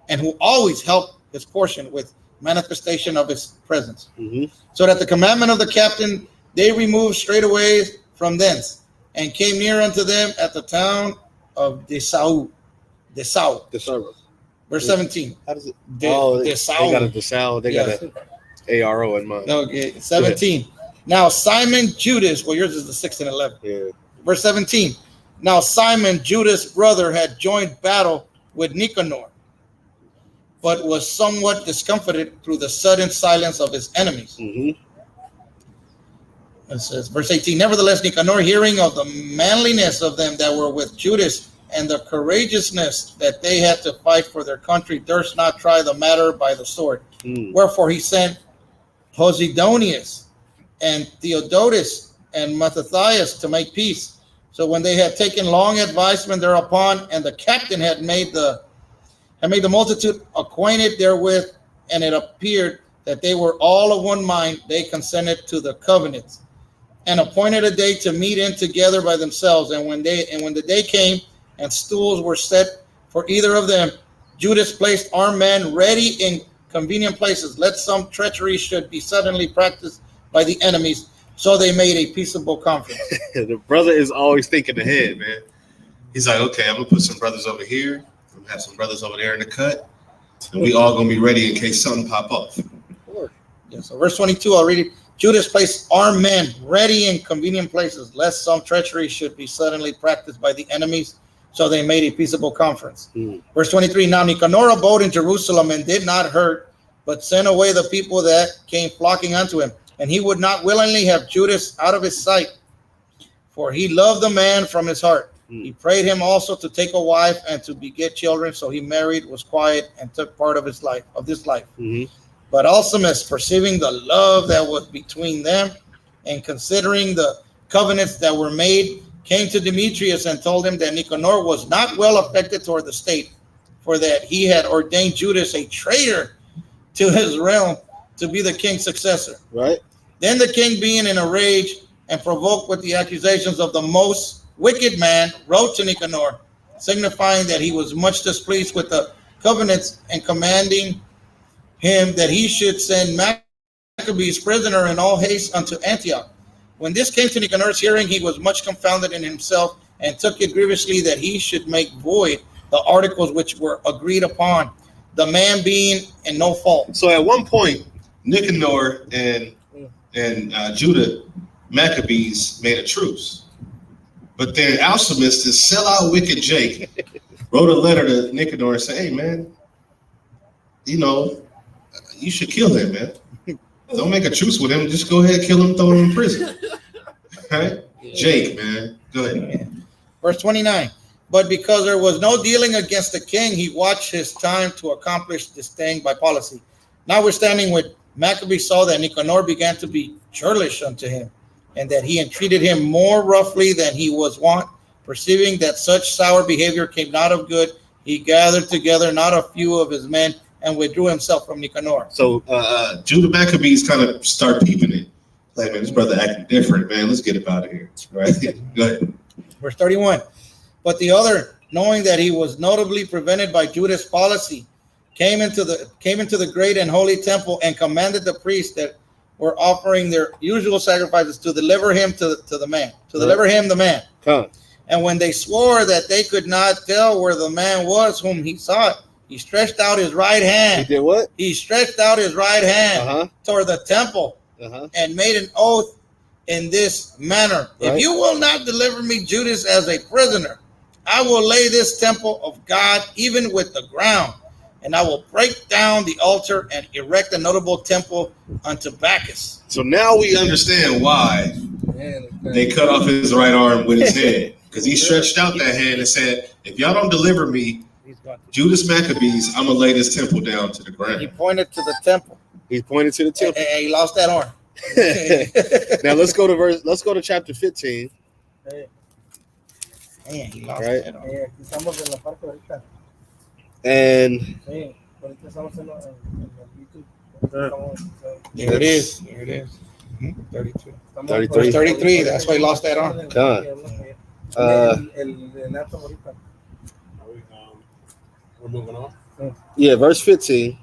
and who always helped his portion with manifestation of his presence. Mm-hmm. So that the commandment of the captain they removed straightway from thence, and came near unto them at the town of Desau. Verse 17. How does it? They got a Desau. They got a ARO in mind. Okay, 17. Now Simon Judas, well, yours is the 6 and 11. Yeah. Verse 17. Now Simon Judas' brother had joined battle with Nicanor, but was somewhat discomfited through the sudden silence of his enemies. Mm-hmm. It says, verse 18, nevertheless, Nicanor, hearing of the manliness of them that were with Judas, and the courageousness that they had to fight for their country, durst not try the matter by the sword. Wherefore he sent Posidonius and Theodotus and Mattathias to make peace. So when they had taken long advisement thereupon, and the captain had made the multitude acquainted therewith, and it appeared that they were all of one mind, they consented to the covenants, and appointed a day to meet in together by themselves. And when the day came, and stools were set for either of them, Judas placed armed men ready in convenient places, lest some treachery should be suddenly practiced by the enemies. So they made a peaceable conference. The brother is always thinking ahead, man. He's like, okay, I'm gonna put some brothers over here. I'm gonna have some brothers over there in the cut, and we all gonna be ready in case something pop off. Yeah, so verse 22, I'll read it. Judas placed armed men ready in convenient places, lest some treachery should be suddenly practiced by the enemies. So they made a peaceable conference. Verse 23, now Nicanor abode in Jerusalem and did not hurt, but sent away the people that came flocking unto him. And he would not willingly have Judas out of his sight, for he loved the man from his heart. He prayed him also to take a wife and to beget children. So he married, was quiet, and took part of his life, But Apttmh, perceiving the love that was between them, and considering the covenants that were made, came to Demetrius and told him that Nicanor was not well affected toward the state, for that he had ordained Judas a traitor to his realm to be the king's successor. Right. Then the king, being in a rage and provoked with the accusations of the most wicked man, wrote to Nicanor, signifying that he was much displeased with the covenants, and commanding him that he should send Maccabees prisoner in all haste unto Antioch. When this came to Nicanor's hearing, he was much confounded in himself, and took it grievously that he should make void the articles which were agreed upon, the man being in no fault. So at one point, Nicanor and Judah Maccabees made a truce. But then Alchemist, this sellout wicked Jake, wrote a letter to Nicanor and said, hey, man, you know, you should kill him, man. Don't make a truce with him. Just go ahead, kill him, throw him in prison. Right? Jake, man. Go ahead. Verse 29. But because there was no dealing against the king, he watched his time to accomplish this thing by policy. Notwithstanding, when Maccabees saw that Nicanor began to be churlish unto him, and that he entreated him more roughly than he was wont, perceiving that such sour behavior came not of good, he gathered together not a few of his men and withdrew himself from Nicanor. So Judah Maccabees kind of start peeping it. Like, man, this brother acting different, man. Let's get him out of here. Right? Go ahead. Verse 31. But the other, knowing that he was notably prevented by Judah's policy, came into the great and holy temple and commanded the priests that were offering their usual sacrifices to deliver him to the man, deliver him the man. Huh. And when they swore that they could not tell where the man was whom he sought, he stretched out his right hand. He did what? He stretched out his right hand toward the temple and made an oath in this manner. Right. If you will not deliver me Judas as a prisoner, I will lay this temple of God even with the ground, and I will break down the altar and erect a notable temple unto Bacchus. So now we understand why they cut off his right arm with his head. Because he stretched out that hand and said, if y'all don't deliver me, Judas Maccabees, I'm going to lay this temple down to the He ground. pointed to the temple. He pointed to the temple. And he lost that arm. Now let's go to chapter 15. Man, he lost Right. that arm. Aquí estamos en la parte ahorita. And Sí, ahorita estamos en YouTube. There it is. There it is. 32. 33. Verse 33. That's why he lost that arm. We're moving on. yeah, verse 15.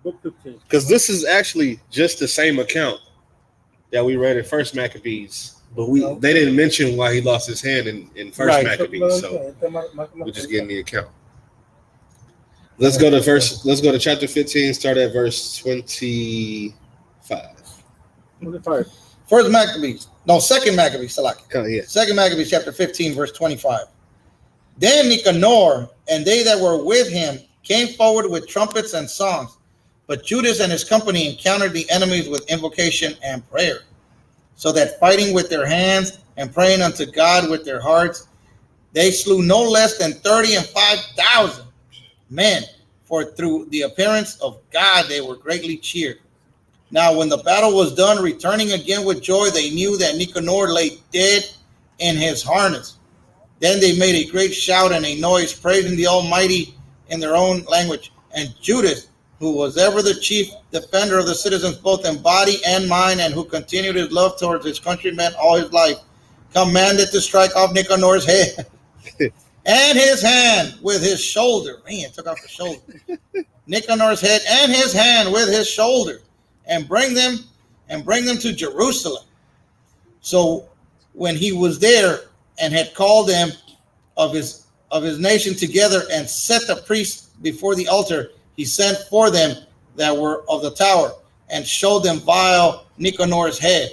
Book 15. Because this is actually just the same account that we read in First Maccabees. But they didn't mention why he lost his hand in First Right. Maccabees, so we're just getting the account. Let's go to chapter 15, start at verse 25. First Maccabees. No, Second Maccabees. Yeah. Second Maccabees chapter 15, verse 25. Then Nicanor and they that were with him came forward with trumpets and songs. But Judas and his company encountered the enemies with invocation and prayer. So that fighting with their hands and praying unto God with their hearts, they slew no less than 35,000 men. For through the appearance of God, they were greatly cheered. Now, when the battle was done, returning again with joy, they knew that Nicanor lay dead in his harness. Then they made a great shout and a noise, praising the Almighty in their own language. And Judas, who was ever the chief defender of the citizens, both in body and mind, and who continued his love towards his countrymen all his life, commanded to strike off Nicanor's head and his hand with his shoulder. Man, took off the shoulder. Nicanor's head and his hand with his shoulder, and bring them to Jerusalem. So when he was there and had called them of his nation together and set the priests before the altar, he sent for them that were of the tower and showed them vile Nicanor's head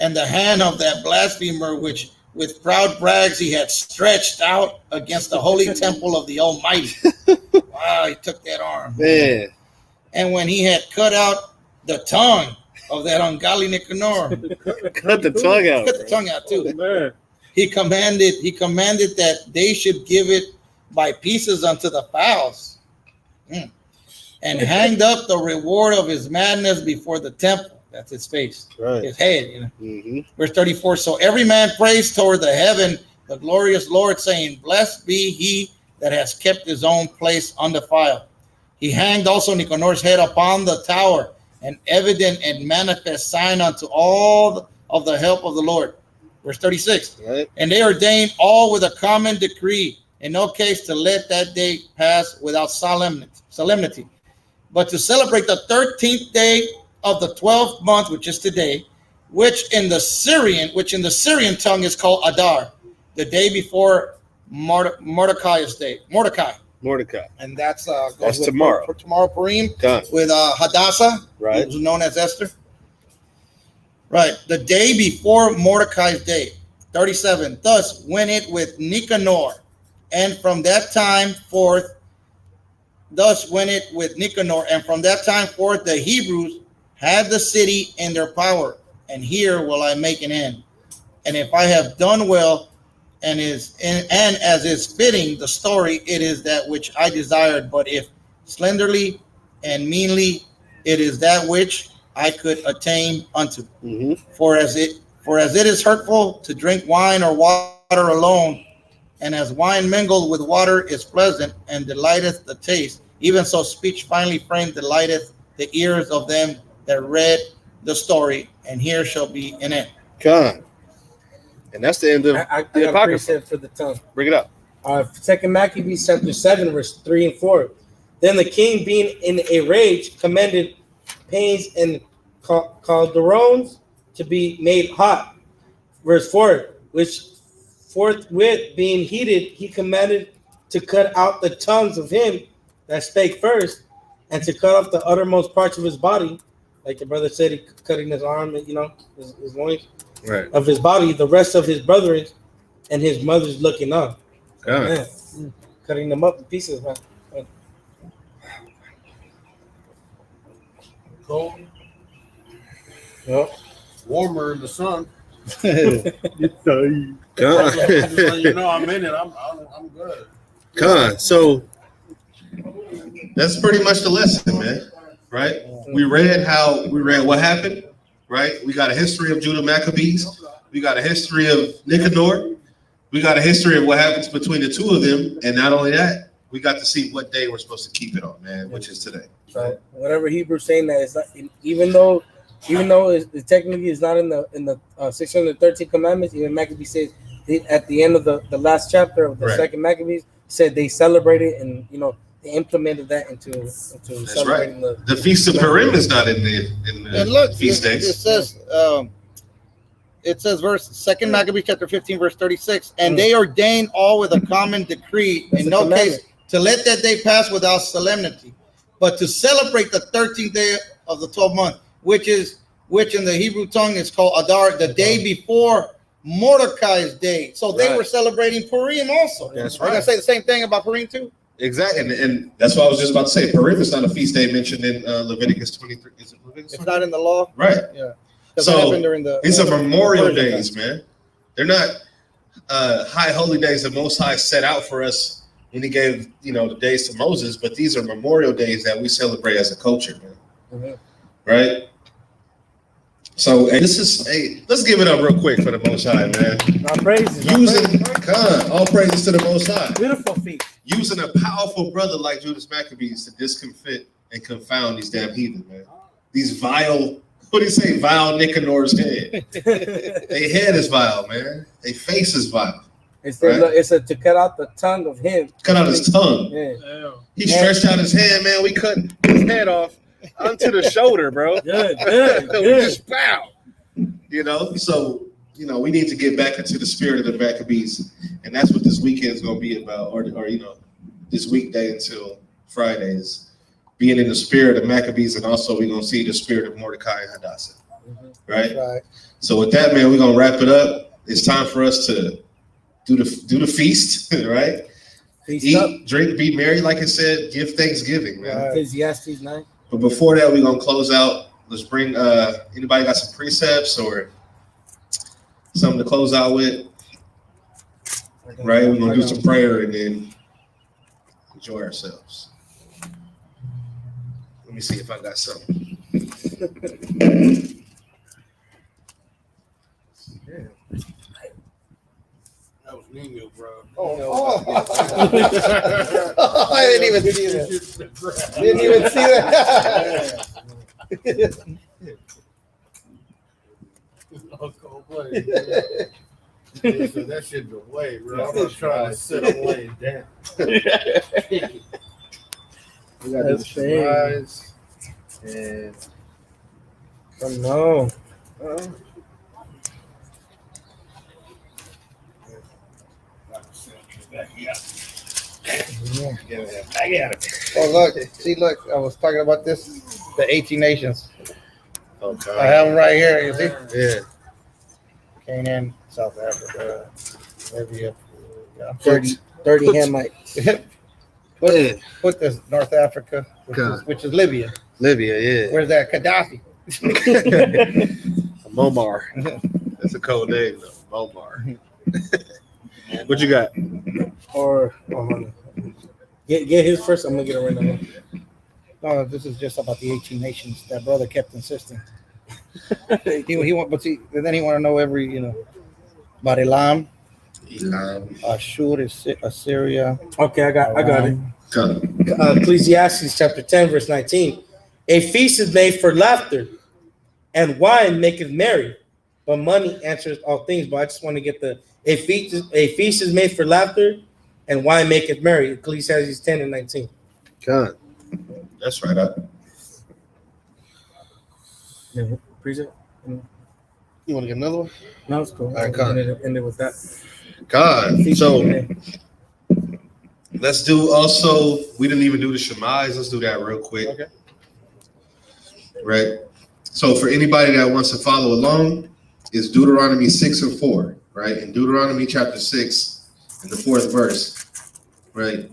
and the hand of that blasphemer which with proud brags he had stretched out against the holy temple of the Almighty. Wow, he took that arm. Man. And when he had cut out the tongue of that ungodly Nicanor, Cut the tongue out. cut the tongue out too. Man. He commanded that they should give it by pieces unto the fowls, and hanged up the reward of his madness before the temple. That's his face, Right. his head. You know. Mm-hmm. Verse 34. So every man prays toward the heaven, the glorious Lord, saying, "Blessed be he that has kept his own place undefiled." He hanged also Nicanor's head upon the tower, an evident and manifest sign unto all of the help of the Lord. Verse 36. Right. And they ordained all with a common decree, in no case to let that day pass without solemnity, but to celebrate the 13th day of the 12th month, which is today, which in the Syrian tongue is called Adar, the day before Mordecai's day. Mordecai. Mordecai. And that's That's with, tomorrow. For tomorrow, Purim, Done. with Hadassah, Right. who's known as Esther. Right. The day before Mordecai's day, 37. Thus went it with Nicanor, and from that time forth, the Hebrews had the city in their power, and here will I make an end. And if I have done well, and as is fitting the story, it is that which I desired. But if slenderly and meanly, it is that which I could attain unto. Mm-hmm. For as it is hurtful to drink wine or water alone, and as wine mingled with water is pleasant and delighteth the taste, even so speech finely framed delighteth the ears of them that read the story, and here shall be an end. God. And that's the end of I the got a Apocrypha. precept for the tongue. Bring it up. 2 Maccabees Chapter 7, verse 3 and 4. Then the king, being in a rage, commanded panes and calderons to be made hot. Verse 4, which forthwith being heated, he commanded to cut out the tongues of him that spake first, and to cut off the uttermost parts of his body, like the brother said, he cutting his arm and his loins Right. of his body, the rest of his brethren and his mother's looking on. God. Man, cutting them up in pieces, man. Cold, Yep. warmer in the sun. God. Just let you know I'm in it. I'm good. God. So That's pretty much the lesson, man. Right? We read what happened. Right? We got a history of Judah Maccabees. We got a history of Nicanor. We got a history of what happens between the two of them. And not only that, we got to see what day we're supposed to keep it on, man, which is today. So whatever Hebrew's saying that it's not, even though it technically is not in the 613 commandments, even Maccabees says at the end of the last chapter of the Right. second Maccabees said they celebrated and they implemented that into That's celebrating right. The Feast of Purim is not in the And look, feast it days. says, verse 2 Maccabees chapter 15, verse 36, and they ordained all with a common decree, That's in a no commandment. case to let that day pass without solemnity, but to celebrate the 13th day of the 12th month, which in the Hebrew tongue is called Adar, the day before Mordecai's day. So they Right. were celebrating Purim also. That's Are you gonna say the same thing about Purim too? exactly. And that's what I was just about to say. Purim is not a feast day mentioned in Leviticus 23. Is it Leviticus? It's not in the law. Right. Yeah. Because So, it happened during the. These are memorial Persian days, times. man. They're not high holy days that Most High set out for us when He gave the days to Moses, but these are memorial days that we celebrate as a culture, man. Mhm. Right? So let's give it up real quick for the Most High, man. All praises. All praises to the Most High. Beautiful feat. Using a powerful brother like Judas Maccabees to discomfit and confound these damn heathen, man. These vile, what do you say, vile Nicanor's head. Their head is vile, man. Their face is vile. It's to cut out the tongue of him. Cut out his tongue. Yeah. He stretched out his hand, man. We cut his head off onto the shoulder, bro. Good. We just pow. So we need to get back into the spirit of the Maccabees, and that's what this weekend is going to be about, or this weekday until Friday is being in the spirit of Maccabees, and also we're going to see the spirit of Mordecai and Hadassah, right? Right. So with that, man, we're going to wrap it up. It's time for us to do the feast, right? Feast up. Eat, drink, be merry, like I said, give thanksgiving, man. Ecclesiastes 9. But before that, we're going to close out. Let's bring anybody got some precepts or something to close out with, right? We're going to do some prayer and then enjoy ourselves. Let me see if I got something. That was Nino, bro. I didn't even see that. Didn't even see that. So that shit's away, bro. I'm not trying to sit away down. We got That's the fries and Oh, no. Oh, look. See, look. I was talking about this. The 18 nations. Okay. I have them right here. You see? Yeah. Canaan, South Africa, Libya. 30 Hamites. Put this North Africa, which is Libya. Libya, yeah. Where's that? Gaddafi. Muammar. That's a code name, though. Muammar. What you got? Or get his first. I'm gonna get it right now. No, this is just about the 18 nations. That brother kept insisting. he want, but see, and then he want to know every, about Elam, Ashur, Assyria. Okay, I got it. Come. Ecclesiastes chapter 10, verse 19. A feast is made for laughter, and wine maketh merry, but money answers all things. But I just want to get a feast is made for laughter, and wine maketh merry. Ecclesiastes 10 and 19. God. That's right. Yeah, appreciate it. You want to get another one? No, it's cool. All right, come. End it with that. God. So let's do also, we didn't even do the Shemais. Let's do that real quick. Okay. Right. So for anybody that wants to follow along, it's Deuteronomy 6 and 4, right? In Deuteronomy chapter 6, in the 4th verse, right?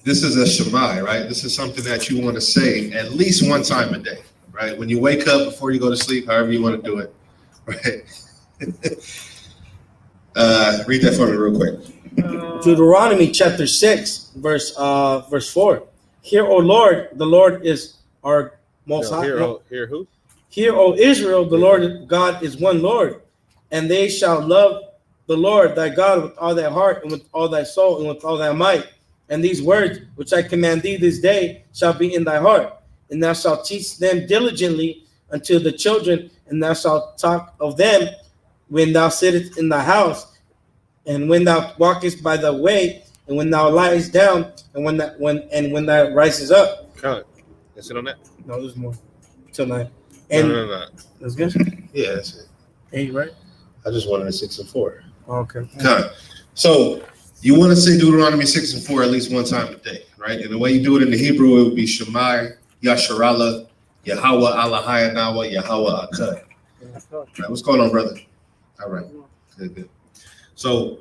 This is a Shemai, right? This is something that you want to say at least one time a day, right? When you wake up, before you go to sleep, however you want to do it, right? Read that for me real quick. Deuteronomy chapter 6, verse 4. Hear, O Lord, the Lord is our most high. Hear who? Hear, O Israel, the Lord God is one Lord, and they shall love the Lord thy God with all thy heart and with all thy soul and with all thy might. And these words which I command thee this day shall be in thy heart, and thou shalt teach them diligently unto the children, and thou shalt talk of them when thou sittest in the house, and when thou walkest by the way, and when thou liest down, and when thou rises up. God. That's it on that? No, there's more. Till 9. And No. that's good. Yeah, that's it. 8, right? I just wanted a 6 and 4. Okay. God. So you want to say Deuteronomy 6 and 4 at least one time a day, right? And the way you do it in the Hebrew, it would be Shemai, Yasharallah, Yahweh, Allahayanawa, Yahweh, Akkad. Right, what's going on, brother? All right. Good. So,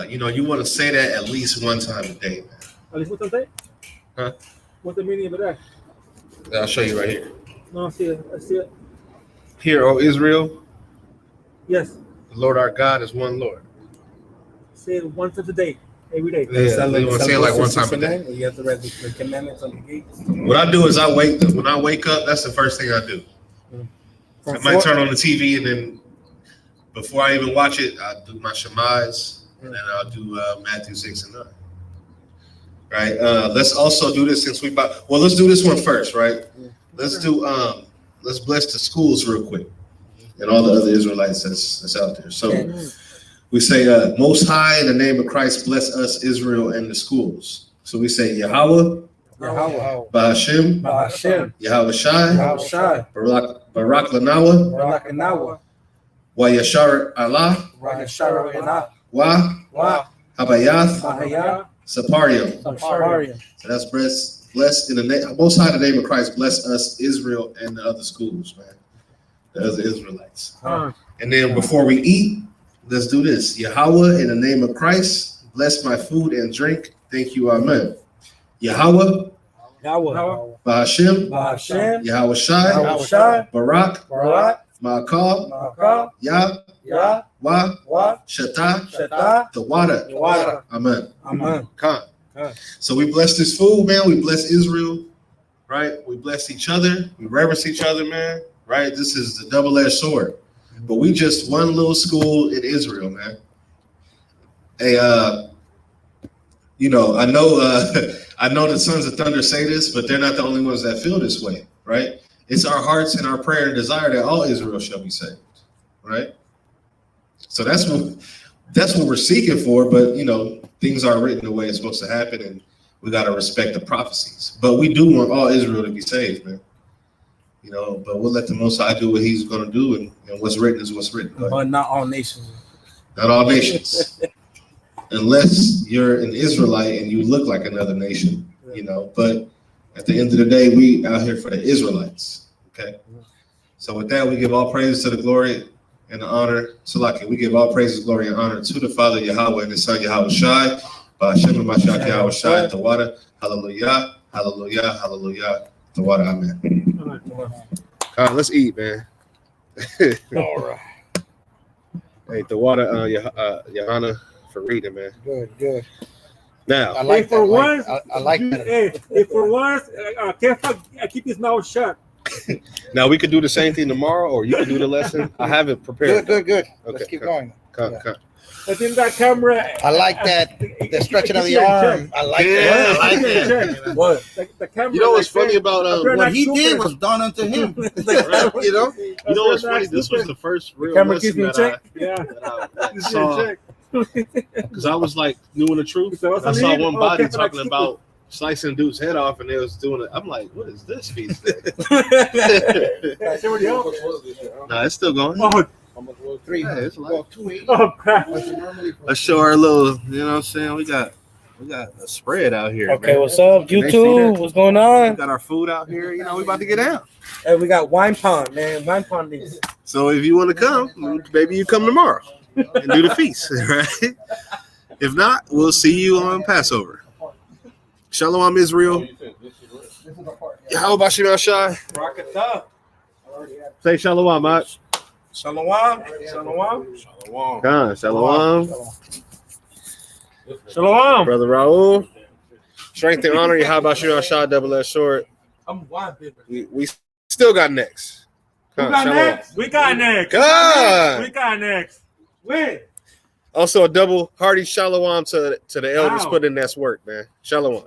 you want to say that at least one time a day, man. At least what's the day? Huh? What's the meaning of that? I'll show you right here. No, I see it. Hear, O Israel, Yes. the Lord our God is one Lord. Say it once a day, every day. Yeah, you want to say it like one time a day. You have to read the commandments on the gates. What I do is when I wake up, that's the first thing I do. I might turn on the TV, and then before I even watch it, I do my Shemais, and then I'll do Matthew 6 and 9. Right. Let's also do this since let's do this one first, right? Let's do let's bless the schools real quick and all the other Israelites that's out there. So we say, Most High, in the name of Christ, bless us, Israel, and the schools. So we say Yahweh, Ba'ashem, Yahweh Shai, Barak Lanawa, Wa Yashar Allah, Wa Habayath, Sapario. So that's blessed in the name, Most High, in the name of Christ, bless us, Israel, and the other schools, man. The other Israelites. And then before we eat, let's do this. Yahweh, in the name of Christ, bless my food and drink. Thank you, amen. Yahweh, Ba'ashem, Yahweh Shai, Barak, Ma'akal, Yah, Wa, Shata, the water. Amen. Khan. So we bless this food, man. We bless Israel, right? We bless each other. We reverence each other, man, right? This is the double-edged sword. But we just one little school in Israel, man. Hey, I know I know the Sons of Thunder say this, but they're not the only ones that feel this way, right? It's our hearts and our prayer and desire that all Israel shall be saved, right? So that's what we're seeking for, but things aren't written the way it's supposed to happen, and we got to respect the prophecies. But we do want all Israel to be saved, man. But we'll let the Most High do what He's going to do, and what's written is what's written. But not all nations. Not all nations. unless you're an Israelite and you look like another nation, you know. But at the end of the day, we out here for the Israelites. Okay. So with that, we give all praises to the glory and the honor. Salaki, we give all praises, glory, and honor to the Father Yahweh and the Son Yahweh Shai. Ba'ashem Mashiach Yahweh Shai. Tawada. Hallelujah. Hallelujah. Hallelujah. Tawada. Amen. All right, let's eat, man. All right. Hey, the water, Johanna, for reading, man. Good. Now, I like for that. once, I like that. Hey, for once, keep his mouth shut. now we could do the same thing tomorrow, or you could do the lesson. I have it prepared. Good. Okay, Let's keep come. going. Come. I think that camera. I like that. The stretching of the arm. I like Yeah, that. I like that. What? The camera. You know what's funny about What he did was done unto him. you know what's funny? This was the first real camera keeps lesson me in check. Yeah. I saw, because I was like new in the truth. I saw one body talking about slicing dude's head off, and they was doing it. I'm like, what is this feast day? Nah, it's still going. Oh, 3. Yeah, it's like, 280. oh crap. let's show our little. You know what I'm saying? We got a spread out here. Okay, man. what's up, Can they see YouTube? that? What's going We on? got our food out here. You know, we about to get down. Hey, we got wine pond, man. Wine pond these. So if you want to come, maybe you come tomorrow and do the feast, right? If not, we'll see you on Passover. Shalom, Israel. How about you, Shai? Rock it up. Say shalom, Mat. Shalom. Shalom. Khan, shalom. Shalom. Brother Raul. Strength and honor. How about you, Shai? Double-edged sword. I'm wine, baby. We still got next. We Khan, got shalom. next. We got next. Khan. We got next. Win. Also, a double hearty shalom to the elders Wow. putting in that work, man. Shalom.